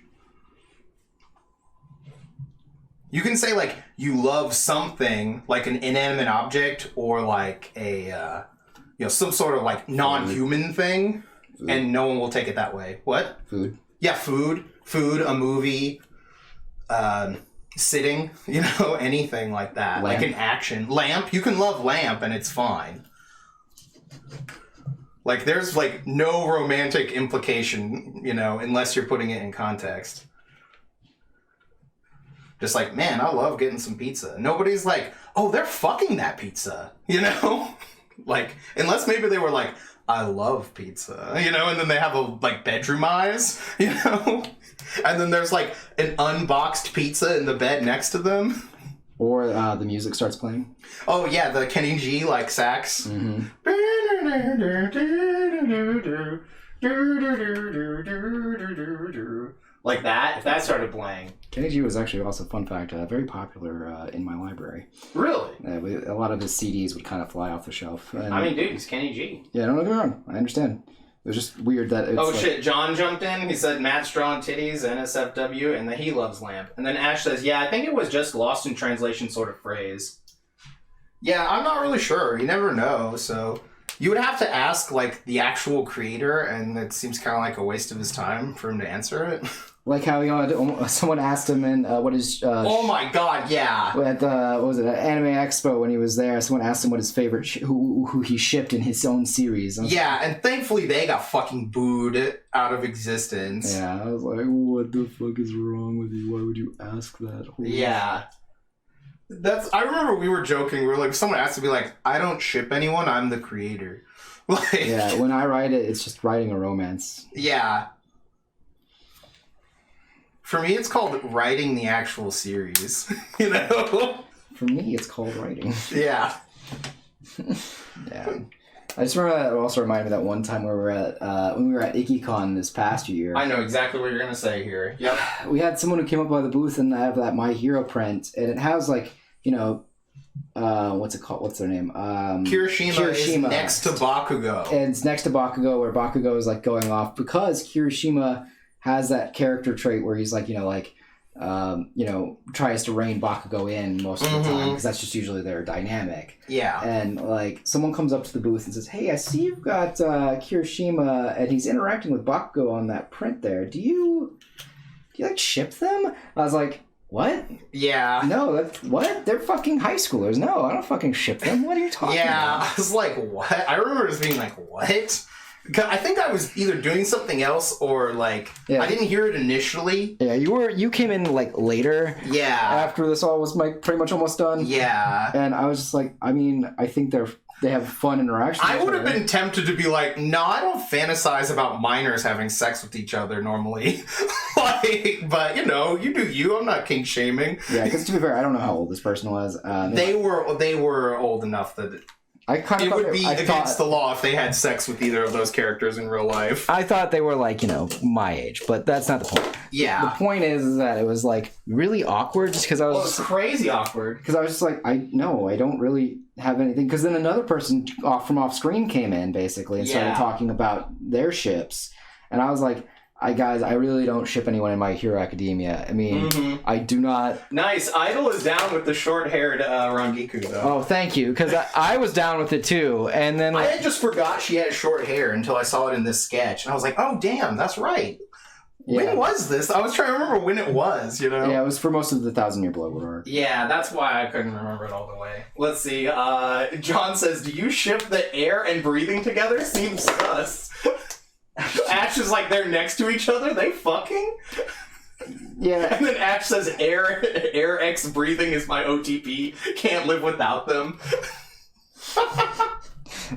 You can say, like, you love something, like an inanimate object, or, like, a, some sort of, like, non-human thing, and no one will take it that way. What? Food. Yeah, food, a movie, sitting, anything like that. Lamp. Like an action. Lamp, you can love lamp and it's fine. Like, there's, like, no romantic implication, unless you're putting it in context. Just like, man, I love getting some pizza. Nobody's like, oh, they're fucking that pizza, Like, unless maybe they were like, I love pizza, and then they have like bedroom eyes, and then there's like an unboxed pizza in the bed next to them. Or the music starts playing. Oh yeah, the Kenny G like sax. Mm-hmm. Like that, if that started playing. Kenny G was actually also, fun fact, very popular in my library. Really? A lot of his CDs would kind of fly off the shelf. And, I mean, dude, he's Kenny G. Yeah, don't get me wrong. I understand. It was just weird that it's shit, John jumped in. He said Matt's drawn titties, NSFW, and that he loves lamp. And then Ash says, yeah, I think it was just lost in translation sort of phrase. Yeah, I'm not really sure. You never know, so... You would have to ask, like, the actual creator, and it seems kind of like a waste of his time for him to answer it. Like how someone asked him in what is oh my god, yeah. At what was it, at Anime Expo when he was there? Someone asked him what his favorite who he shipped in his own series. Yeah, and thankfully they got fucking booed out of existence. Yeah, I was like, what the fuck is wrong with you? Why would you ask that? Yeah. I remember we were joking. We were like, someone asked to be like, I don't ship anyone. I'm the creator. Like, Yeah, when I write it, it's just writing a romance. yeah. For me, it's called writing the actual series. You know? For me, it's called writing. Yeah. Yeah. I just remember that also reminded me that one time where when we were at IkiCon this past year. I know exactly what you're gonna say here. Yep. We had someone who came up by the booth and have that My Hero print, and it has like, you know, what's it called? What's their name? Kirishima is next to Bakugo. And it's next to Bakugo, where Bakugo is like going off because Kirishima has that character trait where he's like, you know, tries to rein Bakugo in most of the time because that's just usually their dynamic. Yeah. And like someone comes up to the booth and says, "Hey, I see you've got Kirishima and he's interacting with Bakugo on that print there. Do you like ship them?" I was like, "What? Yeah. No, that's what? They're fucking high schoolers. No, I don't fucking ship them. What are you talking about?" Yeah, I was like, what? I remember just being like, what? 'Cause I think I was either doing something else or like, I didn't hear it initially. Yeah, you came in like later. Yeah. After this all was like pretty much almost done. Yeah. And I was just like, I mean, I think they have fun interactions. I would have been tempted to be like, no, I don't fantasize about minors having sex with each other normally. Like, but you know, you do you. I'm not kink shaming. Yeah, because to be fair, I don't know how old this person was. They were old enough that I kind of it would be against the law if they had sex with either of those characters in real life. I thought they were like, you know, my age, but that's not the point. Yeah. The point is that it was like really awkward just because I was. Well, it's crazy awkward. Because I was just like, I don't really have anything. Because then another person from off screen came in basically and started talking about their ships, and I was like, I really don't ship anyone in My Hero Academia. I mean, I do not. Nice. Idol is down with the short-haired Rangiku, though. Oh, thank you, because I was down with it too, and then I had just forgot she had short hair until I saw it in this sketch, and I was like, oh damn, that's right. Yeah. When was this? I was trying to remember when it was, you know? Yeah, it was for most of the 1,000 Year Blood War. Yeah, that's why I couldn't remember it all the way. Let's see. John says, do you ship the air and breathing together? Seems sus. Ash is like, they're next to each other? They fucking? Yeah. And then Ash says, air X breathing is my OTP. Can't live without them.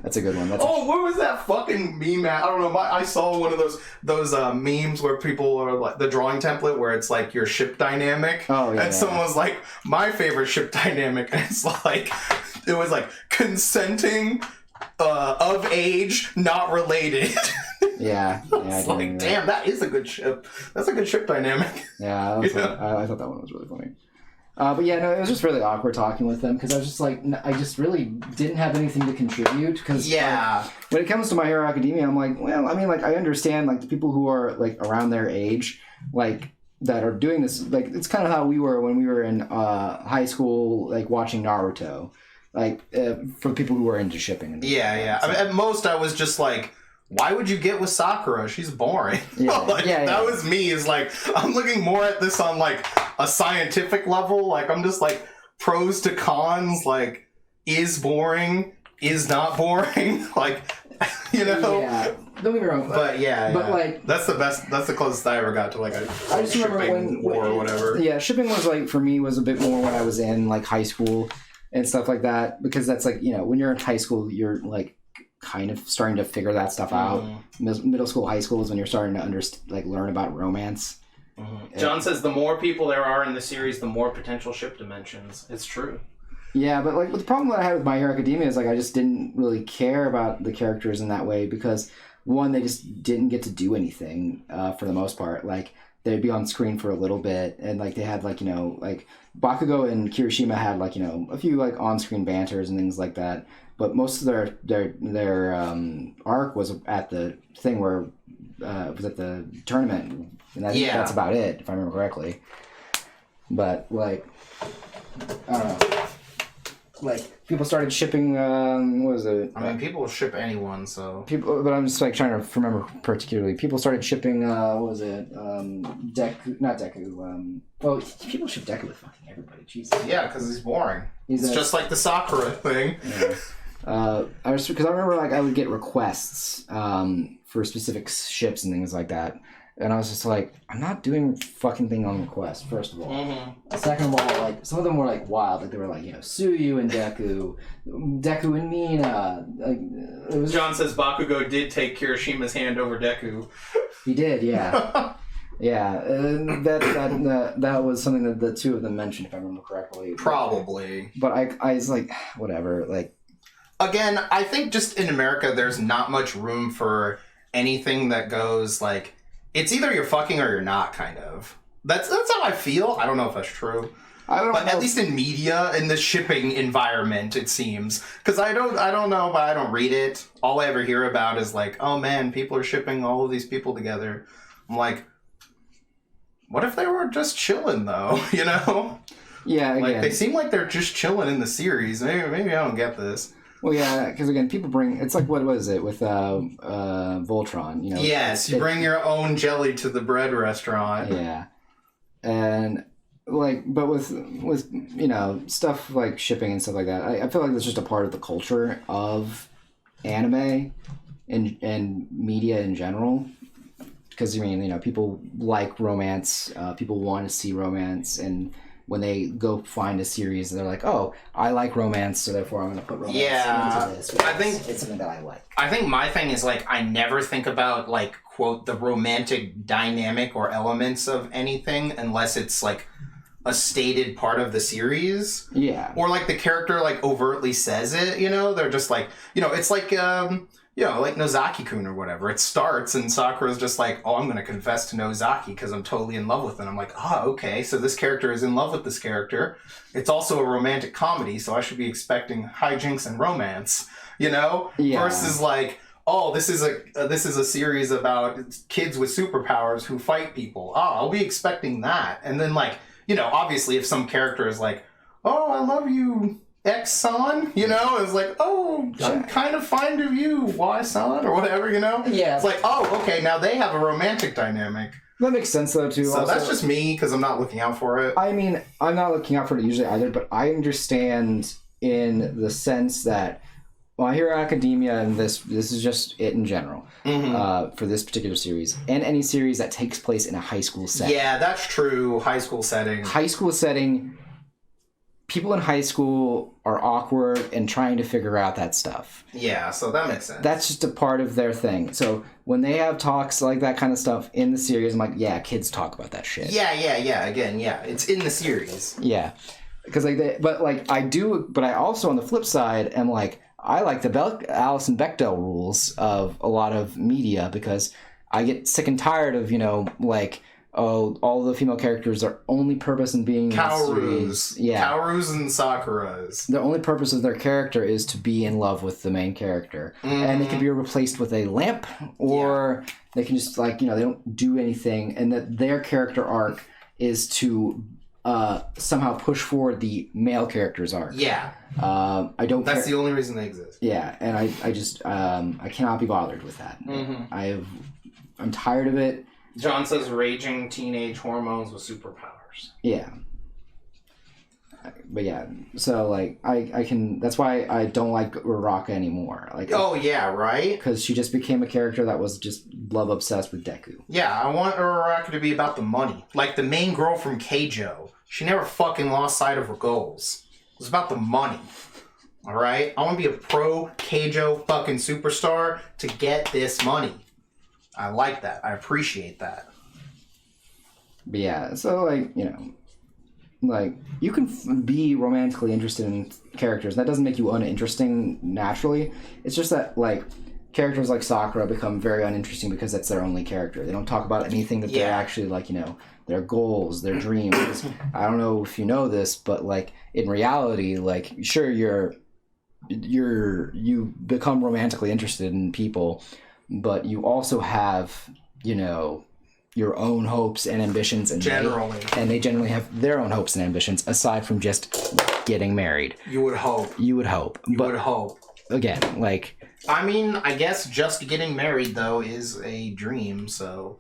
That's a good one. What was that fucking meme at? I don't know. I saw one of those memes where people are like the drawing template where it's like your ship dynamic. Oh yeah. And someone was like, my favorite ship dynamic, and it's like, it was like consenting, of age, not related. Yeah. It's like, damn, that is a good ship. That's a good ship dynamic. Yeah, I thought that one was really funny. But yeah, no, it was just really awkward talking with them because I was just like, I just really didn't have anything to contribute. Because when it comes to My Hero Academia, I'm like, well, I mean, like, I understand like the people who are like around their age, like that are doing this. Like, it's kind of how we were when we were in high school, like watching Naruto. Like for people who were into shipping. And yeah. I mean, at most, I was just like, why would you get with Sakura? She's boring. That was me. Is like, I'm looking more at this on like a scientific level. Like, I'm just like pros to cons. Like, is boring, is not boring. Like, you know. Yeah. Don't get me wrong. But like, that's the best. That's the closest I ever got to like a I just remember shipping war or whatever. Yeah, shipping was like for me was a bit more when I was in like high school and stuff like that because that's like, you know, when you're in high school you're like kind of starting to figure that stuff out. Middle school, high school is when you're starting to learn about romance. John says the more people there are in the series, the more potential ship dimensions. It's true. Yeah, but like the problem that I had with My Hero Academia is like I just didn't really care about the characters in that way because one, they just didn't get to do anything for the most part. Like they'd be on screen for a little bit and like they had like, you know, like Bakugo and Kirishima had like, you know, a few like on-screen banters and things like that. But most of their arc was at the thing where it was at the tournament, and I think that's about it, if I remember correctly. But like, I don't know, like people started shipping. What was it? I mean, people will ship anyone, so people. But I'm just like trying to remember particularly. People started shipping. What was it? Deku, not Deku. Well, people ship Deku with fucking everybody. Jesus. Yeah, because he's boring. It's just like the Sakura thing. Yeah. Because I remember like I would get requests for specific ships and things like that, And I was just like, I'm not doing fucking thing on the quest, first of all. Mm-hmm. Second of all, like, some of them were, like, wild. Like, they were like, you know, Suyu and Deku and Mina. Like, it was... John says Bakugo did take Kirishima's hand over Deku. He did, yeah. Yeah, that was something that the two of them mentioned, if I remember correctly. Probably. But I was like, whatever, like... Again, I think just in America, there's not much room for anything that goes, like... It's either you're fucking or you're not, kind of. That's how I feel. I don't know if that's true. I don't know. At least in media, in the shipping environment, it seems. Because I don't know, but I don't read it. All I ever hear about is like, oh man, people are shipping all of these people together. I'm like, what if they were just chilling, though? You know? Yeah, again. Like, they seem like they're just chilling in the series. Maybe I don't get this. Well, yeah, because again, people bring... It's like, what was it with Voltron, you know? Yes, you bring your own jelly to the bread restaurant. Yeah. And, like, but with you know, stuff like shipping and stuff like that, I feel like that's just a part of the culture of anime and media in general. Because, I mean, you know, people like romance, people want to see romance, and... when they go find a series, they're like, oh, I like romance, so therefore I'm going to put romance into this. I think it's something that I like. I think my thing is, like, I never think about, like, quote, the romantic dynamic or elements of anything unless it's, like, a stated part of the series. Yeah. Or, like, the character, like, overtly says it, you know? They're just like, you know, it's like, you know, like Nozaki-kun or whatever. It starts and Sakura's just like, oh, I'm going to confess to Nozaki because I'm totally in love with him. I'm like, oh, okay, so this character is in love with this character. It's also a romantic comedy, so I should be expecting hijinks and romance, you know? Yeah. Versus like, oh, this is a series about kids with superpowers who fight people. Oh, I'll be expecting that. And then like, you know, obviously if some character is like, oh, I love you, X-san, you know, it's like, oh, I'm kind of fond of you, Y-san, or whatever, you know? Yeah. It's like, oh, okay, now they have a romantic dynamic. That makes sense, though, too. So also, that's just me, because I'm not looking out for it. I mean, I'm not looking out for it usually either, but I understand in the sense that My Hero Academia, and this is just it in general, for this particular series, and any series that takes place in a high school setting. Yeah, that's true, high school setting. High school setting... People in high school are awkward and trying to figure out that stuff. Yeah, so that makes sense. That's just a part of their thing. So when they have talks like that kind of stuff in the series, I'm like, yeah, kids talk about that shit. Yeah. Again, yeah, it's in the series. Yeah, because like, but I also on the flip side am like, I like the Alison Bechdel rules of a lot of media because I get sick and tired of, you know, like. Oh, all the female characters, their only purpose in being Kaoru's. Yeah. Kaoru's and Sakura's. The only purpose of their character is to be in love with the main character. And they can be replaced with a lamp, or they can just, like, you know, they don't do anything. And that their character arc is to somehow push forward the male character's arc. Yeah. I don't That's the only reason they exist. Yeah, and I just, I cannot be bothered with that. I'm tired of it. John says raging teenage hormones with superpowers. Yeah. But yeah, so like I can. That's why I don't like Uraraka anymore. Like, oh yeah, right. Because she just became a character that was just love obsessed with Deku. Yeah, I want Uraraka to be about the money. Like the main girl from Keijo, she never fucking lost sight of her goals. It was about the money. All right, I want to be a pro Keijo fucking superstar to get this money. I like that. I appreciate that. But yeah, so like, you know, like you can be romantically interested in characters. That doesn't make you uninteresting naturally. It's just that like characters like Sakura become very uninteresting because that's their only character. They don't talk about anything that they're actually like, you know, their goals, their dreams. I don't know if you know this, but like in reality, like sure you become romantically interested in people. But you also have, you know, your own hopes and ambitions. And they generally have their own hopes and ambitions, aside from just getting married. You would hope. You would hope. Again, like... I mean, I guess just getting married, though, is a dream, so...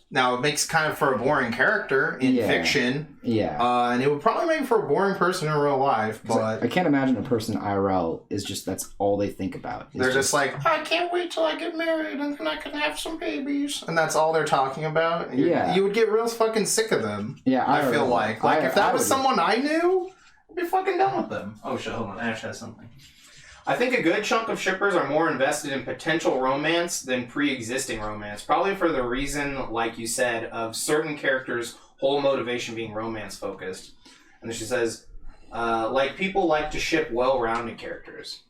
Now, it makes kind of for a boring character in fiction. Yeah. And it would probably make for a boring person in real life, but... I can't imagine a person IRL is just, that's all they think about. They're just like, I can't wait till I get married and then I can have some babies. And that's all they're talking about. You would get real fucking sick of them. Yeah, I feel like. Like, if that was someone I knew, I'd be fucking done with them. Oh, shit, hold on. Ash has something. I think a good chunk of shippers are more invested in potential romance than pre-existing romance. Probably for the reason, like you said, of certain characters' whole motivation being romance-focused. And then she says, like, people like to ship well-rounded characters.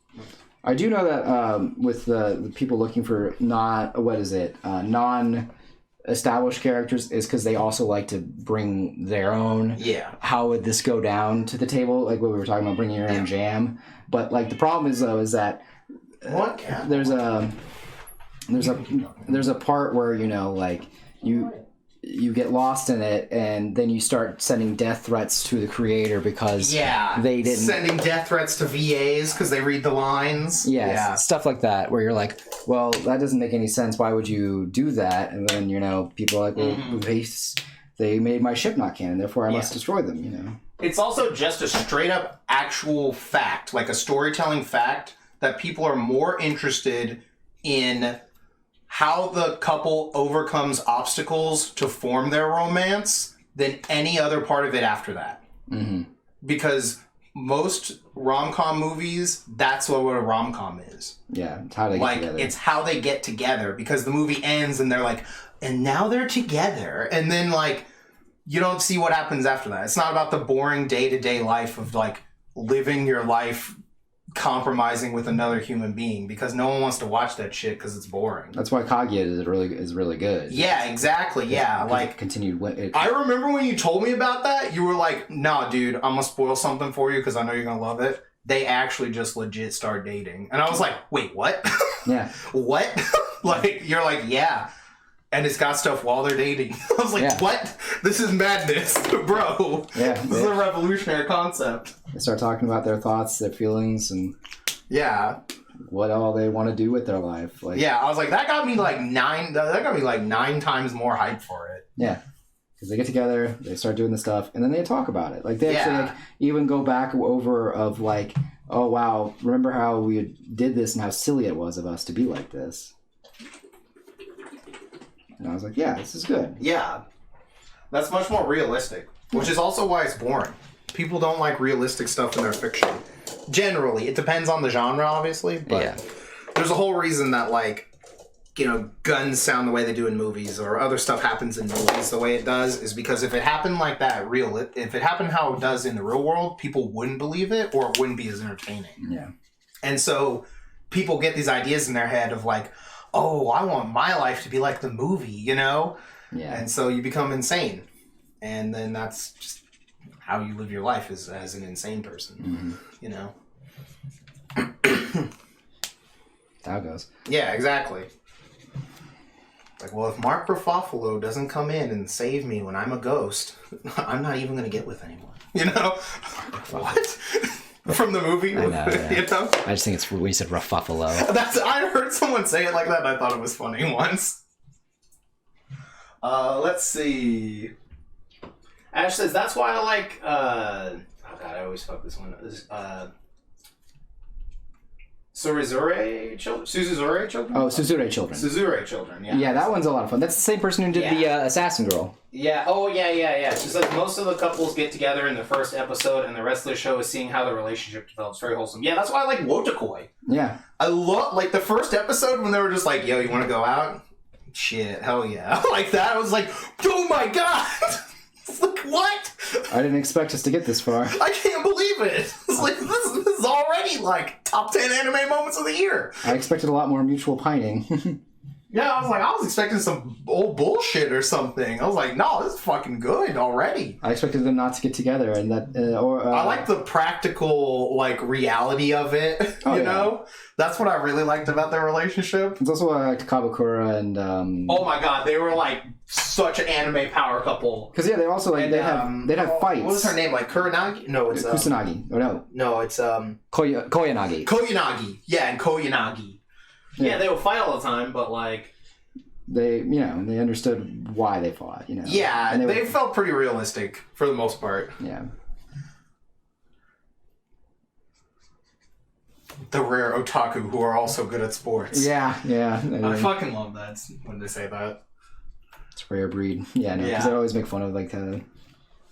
I do know that with the people looking for non-established characters is because they also like to bring their own. Yeah. How would this go down to the table? Like what we were talking about, bringing your own jam. But like the problem is though is that there's a part where like you get lost in it and then you start sending death threats to the creator because they didn't sending death threats to VAs because they read the lines. Stuff like that where you're like, well, that doesn't make any sense. Why would you do that? And then people are like, well, they made my ship not canon, therefore I must destroy them. It's also just a straight up actual fact, like a storytelling fact, that people are more interested in how the couple overcomes obstacles to form their romance than any other part of it after that. Mm-hmm. Because most rom-com movies, that's what a rom-com is. Yeah, it's how they get together. It's how they get together, because the movie ends and they're like, and now they're together. And then, you don't see what happens after that. It's not about the boring day-to-day life of, living your life compromising with another human being, because no one wants to watch that shit because it's boring. That's why Kaguya is really good. Yeah, exactly. Yeah, continued. I remember when you told me about that, you were like, "Nah, dude, I'm gonna spoil something for you because I know you're gonna love it." They actually just legit start dating, and I was like, "Wait, what? Yeah, what?" You're like, "Yeah." And it's got stuff while they're dating. I was like, what? This is madness, bro. Yeah. This is a revolutionary concept. They start talking about their thoughts, their feelings, and what all they want to do with their life. I was like, that got me nine times more hype for it. Yeah. Because they get together, they start doing the stuff, and then they talk about it. They actually even go back over of oh wow, remember how we did this and how silly it was of us to be like this. And I was like, yeah, this is good. Yeah. That's much more realistic. Which is also why it's boring. People don't like realistic stuff in their fiction. Generally. It depends on the genre, obviously. But there's a whole reason that, guns sound the way they do in movies, or other stuff happens in movies the way it does, is because if it happened like that, if it happened how it does in the real world, people wouldn't believe it, or it wouldn't be as entertaining. Yeah. And so people get these ideas in their head of oh, I want my life to be like the movie, Yeah. And so you become insane. And then that's just how you live your life as an insane person, That's how it goes. Yeah, exactly. Well, if Mark Ruffalo doesn't come in and save me when I'm a ghost, I'm not even going to get with anyone. What? From the movie? I know, yeah. I just think it's when you said Ruffalo. I heard someone say it like that and I thought it was funny once. Let's see. Ash says, that's why I like, oh god, I always fuck this one. Suzure Children? Oh, Suzure Children. Suzure Children, yeah. Yeah, that one's a lot of fun. That's the same person who did the Assassin Girl. Yeah, She says most of the couples get together in the first episode, and the rest of the show is seeing how the relationship develops. Very wholesome. Yeah, that's why I like Wotakoi. Yeah. I love, the first episode when they were just yo, you want to go out? Shit, hell yeah. That, I was like, oh my god! It's what? I didn't expect us to get this far. I can't believe it. It's this is already top 10 anime moments of the year. I expected a lot more mutual pining. Yeah, I was expecting some old bullshit or something. I was like, no, this is fucking good already. I expected them not to get together, and that, I like the practical, reality of it. You know, that's what I really liked about their relationship. It's also why I liked Kabakura and. Oh my god, they were such an anime power couple. Because they also they'd have fights. What was her name? Kuranagi? No, it's Kusanagi. Oh no. No, it's Koyanagi. Koyanagi. Yeah, and Koyanagi. Yeah, they would fight all the time, but they they understood why they fought. Yeah, and they felt pretty realistic for the most part. Yeah. The rare otaku who are also good at sports. Yeah. I fucking love that when they say that. It's a rare breed. Yeah, no, because they always make fun of like the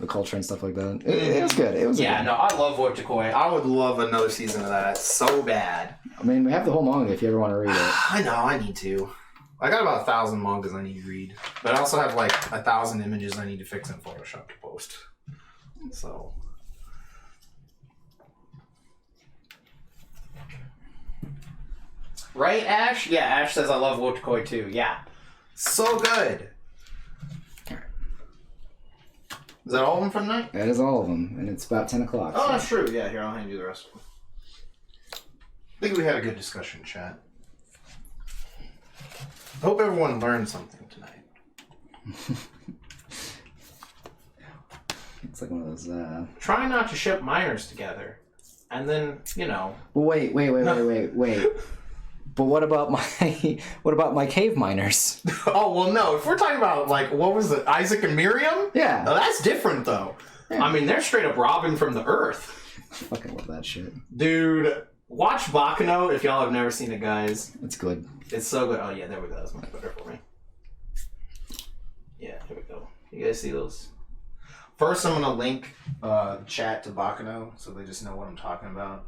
culture and stuff like that. It was good. It was I love Wotakoi. I would love another season of that so bad. I mean, we have the whole manga if you ever want to read it. I know, I need to. I got about 1,000 mangas I need to read, but I also have like 1,000 images I need to fix in Photoshop to post. So. Right, Ash? Yeah, Ash says I love Wotakoi too. Yeah. So good. Is that all of them for the night? That is all of them, and it's about 10 o'clock. Oh, that's true. Yeah, here, I'll hand you the rest of them. I think we had a good discussion, chat. I hope everyone learned something tonight. It's like one of those, Try not to ship minors together. And then, Wait. But what about my cave miners? Oh, well, no. If we're talking about, like, what was it? Isaac and Miriam? Yeah. Oh, that's different, though. Yeah. I mean, they're straight up robbing from the earth. I fucking love that shit. Dude, watch Baccano if y'all have never seen it, guys. It's good. It's so good. Oh, yeah, there we go. That's much better for me. Yeah, here we go. You guys see those? First, I'm going to link the chat to Baccano so they just know what I'm talking about.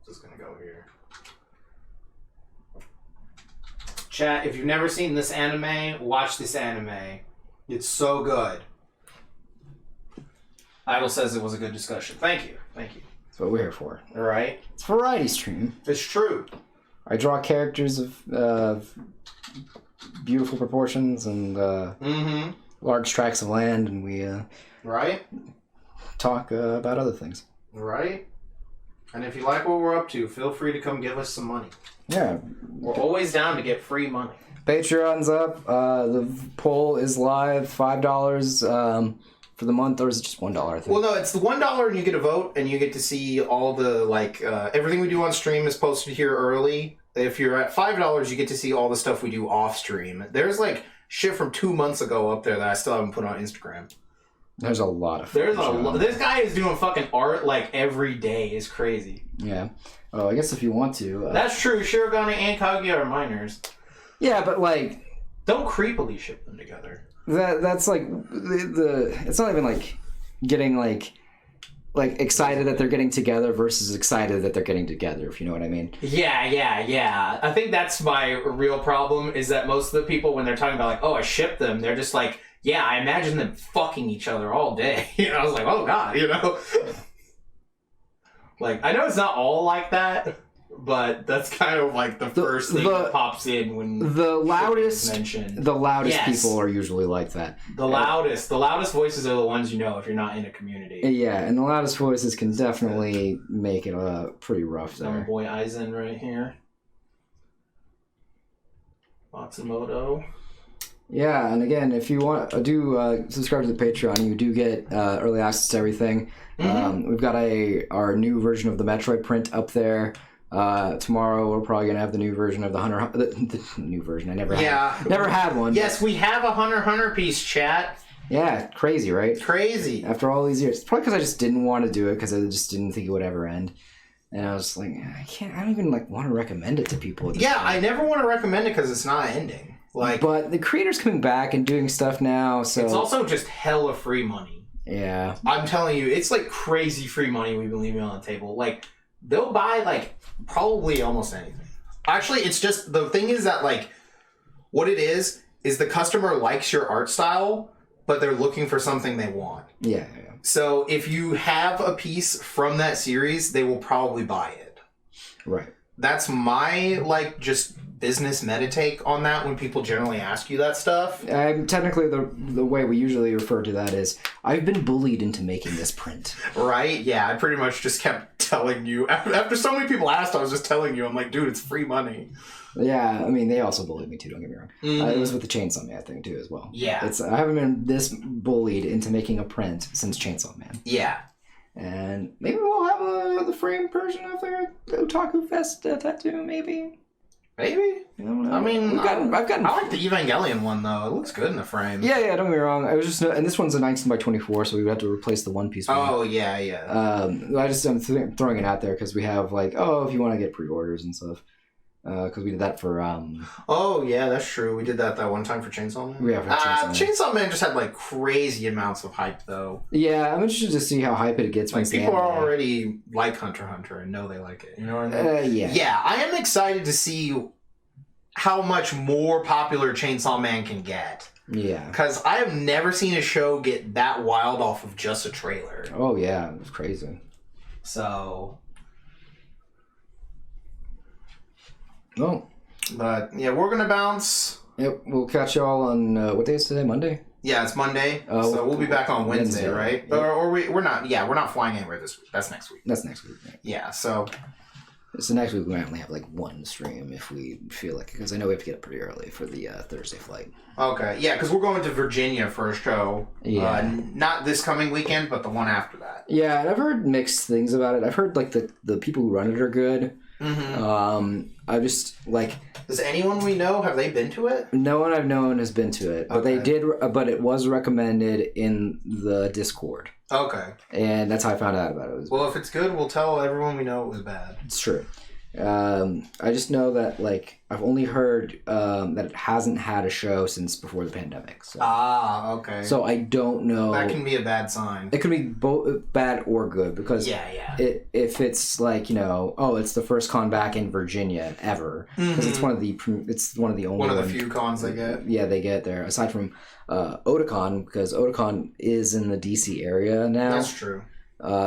Just going to go here. Chat, if you've never seen this anime, watch this anime. It's so good. Idol says it was a good discussion. Thank you. That's what we're here for. All right. It's a variety stream. It's true. I draw characters of beautiful proportions and large tracts of land, and we Right? talk about other things. Right? And if you like what we're up to, feel free to come give us some money. Yeah. We're always down to get free money. Patreon's up. The poll is live. $5 for the month, or is it just $1? I think. Well, no, it's the $1 and you get a vote and you get to see all the, like, everything we do on stream is posted here early. If you're at $5, you get to see all the stuff we do off stream. There's, like, shit from 2 months ago up there that I still haven't put on Instagram. There's a lot of. There's a lot. This guy is doing fucking art like every day. It's crazy. Yeah. Oh, I guess if you want to. That's true. Shirogane and Kaguya are minors. Yeah, but like. Don't creepily ship them together. That's like the it's not even like getting like excited that they're getting together versus excited that they're getting together, if you know what I mean. Yeah. I think that's my real problem is that most of the people when they're talking about like, oh, I ship them, they're just like, yeah, I imagine them fucking each other all day. I was like, oh god, Like, I know it's not all like that, but that's kind of like the first thing that pops in when the loudest mentioned. The loudest people are usually like that. The loudest voices are the ones you know if you're not in a community. Yeah, and the loudest voices can definitely make it pretty rough there. My boy Aizen right here. Matsumoto. Yeah, and again, if you want do subscribe to the Patreon, you do get early access to everything. Mm-hmm. We've got our new version of the Metroid print up there. Tomorrow we're probably gonna have the new version of the new version. I never had one. Yes, we have a Hunter piece, chat. Yeah, crazy, right? Crazy. After all these years, it's probably because I just didn't want to do it because I just didn't think it would ever end. And I was like, I don't even want to recommend it to people. Yeah, point. I never want to recommend it because it's not ending. But the creator's coming back and doing stuff now, so it's also just hella free money. Yeah, I'm telling you, it's like crazy free money we've been leaving on the table. Like they'll buy like probably almost anything. Actually, it's just the thing is that like what it is the customer likes your art style, but they're looking for something they want. Yeah. So if you have a piece from that series, they will probably buy it. Right. That's my just business meta take on that when people generally ask you that stuff. Technically, the way we usually refer to that is, I've been bullied into making this print. Right? Yeah, I pretty much just kept telling you. After so many people asked, I was just telling you. I'm like, dude, it's free money. Yeah, I mean, they also bullied me too, don't get me wrong. Mm-hmm. It was with the Chainsaw Man thing too, as well. Yeah. I haven't been this bullied into making a print since Chainsaw Man. Yeah. And maybe we'll have the frame version of their Otaku Fest tattoo, maybe. Maybe. I don't know. I mean, I've gotten. I like the Evangelion one though. It looks good in the frame. Yeah, don't get me wrong. I was just, and this one's a 19 by 24, so we would have to replace the One Piece one. Oh yeah. I'm throwing it out there because we have like, if you want to get pre-orders and stuff, because we did that for. Oh yeah, that's true. We did that one time for Chainsaw Man. Yeah, for Chainsaw Man. Chainsaw Man just had like crazy amounts of hype though. Yeah, I'm interested to see how hype it gets. Like people are already like Hunter x Hunter and know they like it. You know what I mean? Yeah. Yeah, I am excited to see how much more popular Chainsaw Man can get. Yeah. Because I have never seen a show get that wild off of just a trailer. Oh yeah, it was crazy. So. Oh. But yeah, we're gonna bounce. Yep, we'll catch y'all on what day is today? Monday. Yeah, it's Monday, so we'll be back on Wednesday, right? Yep. Or we're not. Yeah, we're not flying anywhere this week. That's next week. That's next week. Right? Yeah. So next week we might only have like one stream if we feel like it, because I know we have to get up pretty early for the Thursday flight. Okay, yeah, because we're going to Virginia for a show. Yeah. Not this coming weekend, but the one after that. Yeah, and I've heard mixed things about it. I've heard like the people who run it are good. Mm-hmm. I just like. Does anyone we know, have they been to it? No one I've known has been to it, but Okay. they did. But it was recommended in the Discord, Okay. and that's how I found out about it. Well, if it's good, we'll tell everyone we know it was bad. It's true. I just know that like I've only heard that it hasn't had a show since before the pandemic. So. Okay. So I don't know. That can be a bad sign. It could be both bad or good because Yeah. if it's like it's the first con back in Virginia ever because it's one of the only one of the few cons they get. Yeah, they get there aside from Otakon, because Otakon is in the DC area now. That's true.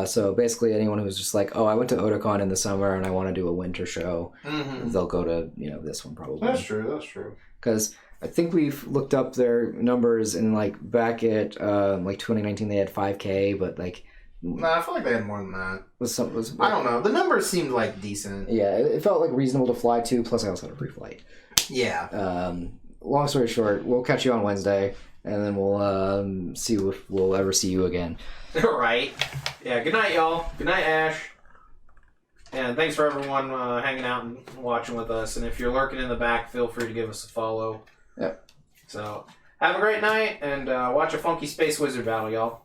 So basically, anyone who's just like, I went to Otakon in the summer and I want to do a winter show, they'll go to this one probably. That's true. Because I think we've looked up their numbers and like back at 2019 they had 5K, but like. Nah, I feel like they had more than that. I don't know. The numbers seemed like decent. Yeah, it felt like reasonable to fly to. Plus, I also had a free flight. Yeah. Long story short, we'll catch you on Wednesday, and then we'll see if we'll ever see you again. Right. Yeah, good night, y'all. Good night, Ash. And thanks for everyone hanging out and watching with us. And if you're lurking in the back, feel free to give us a follow. Yep. So, have a great night, and watch a funky Space Wizard battle, y'all.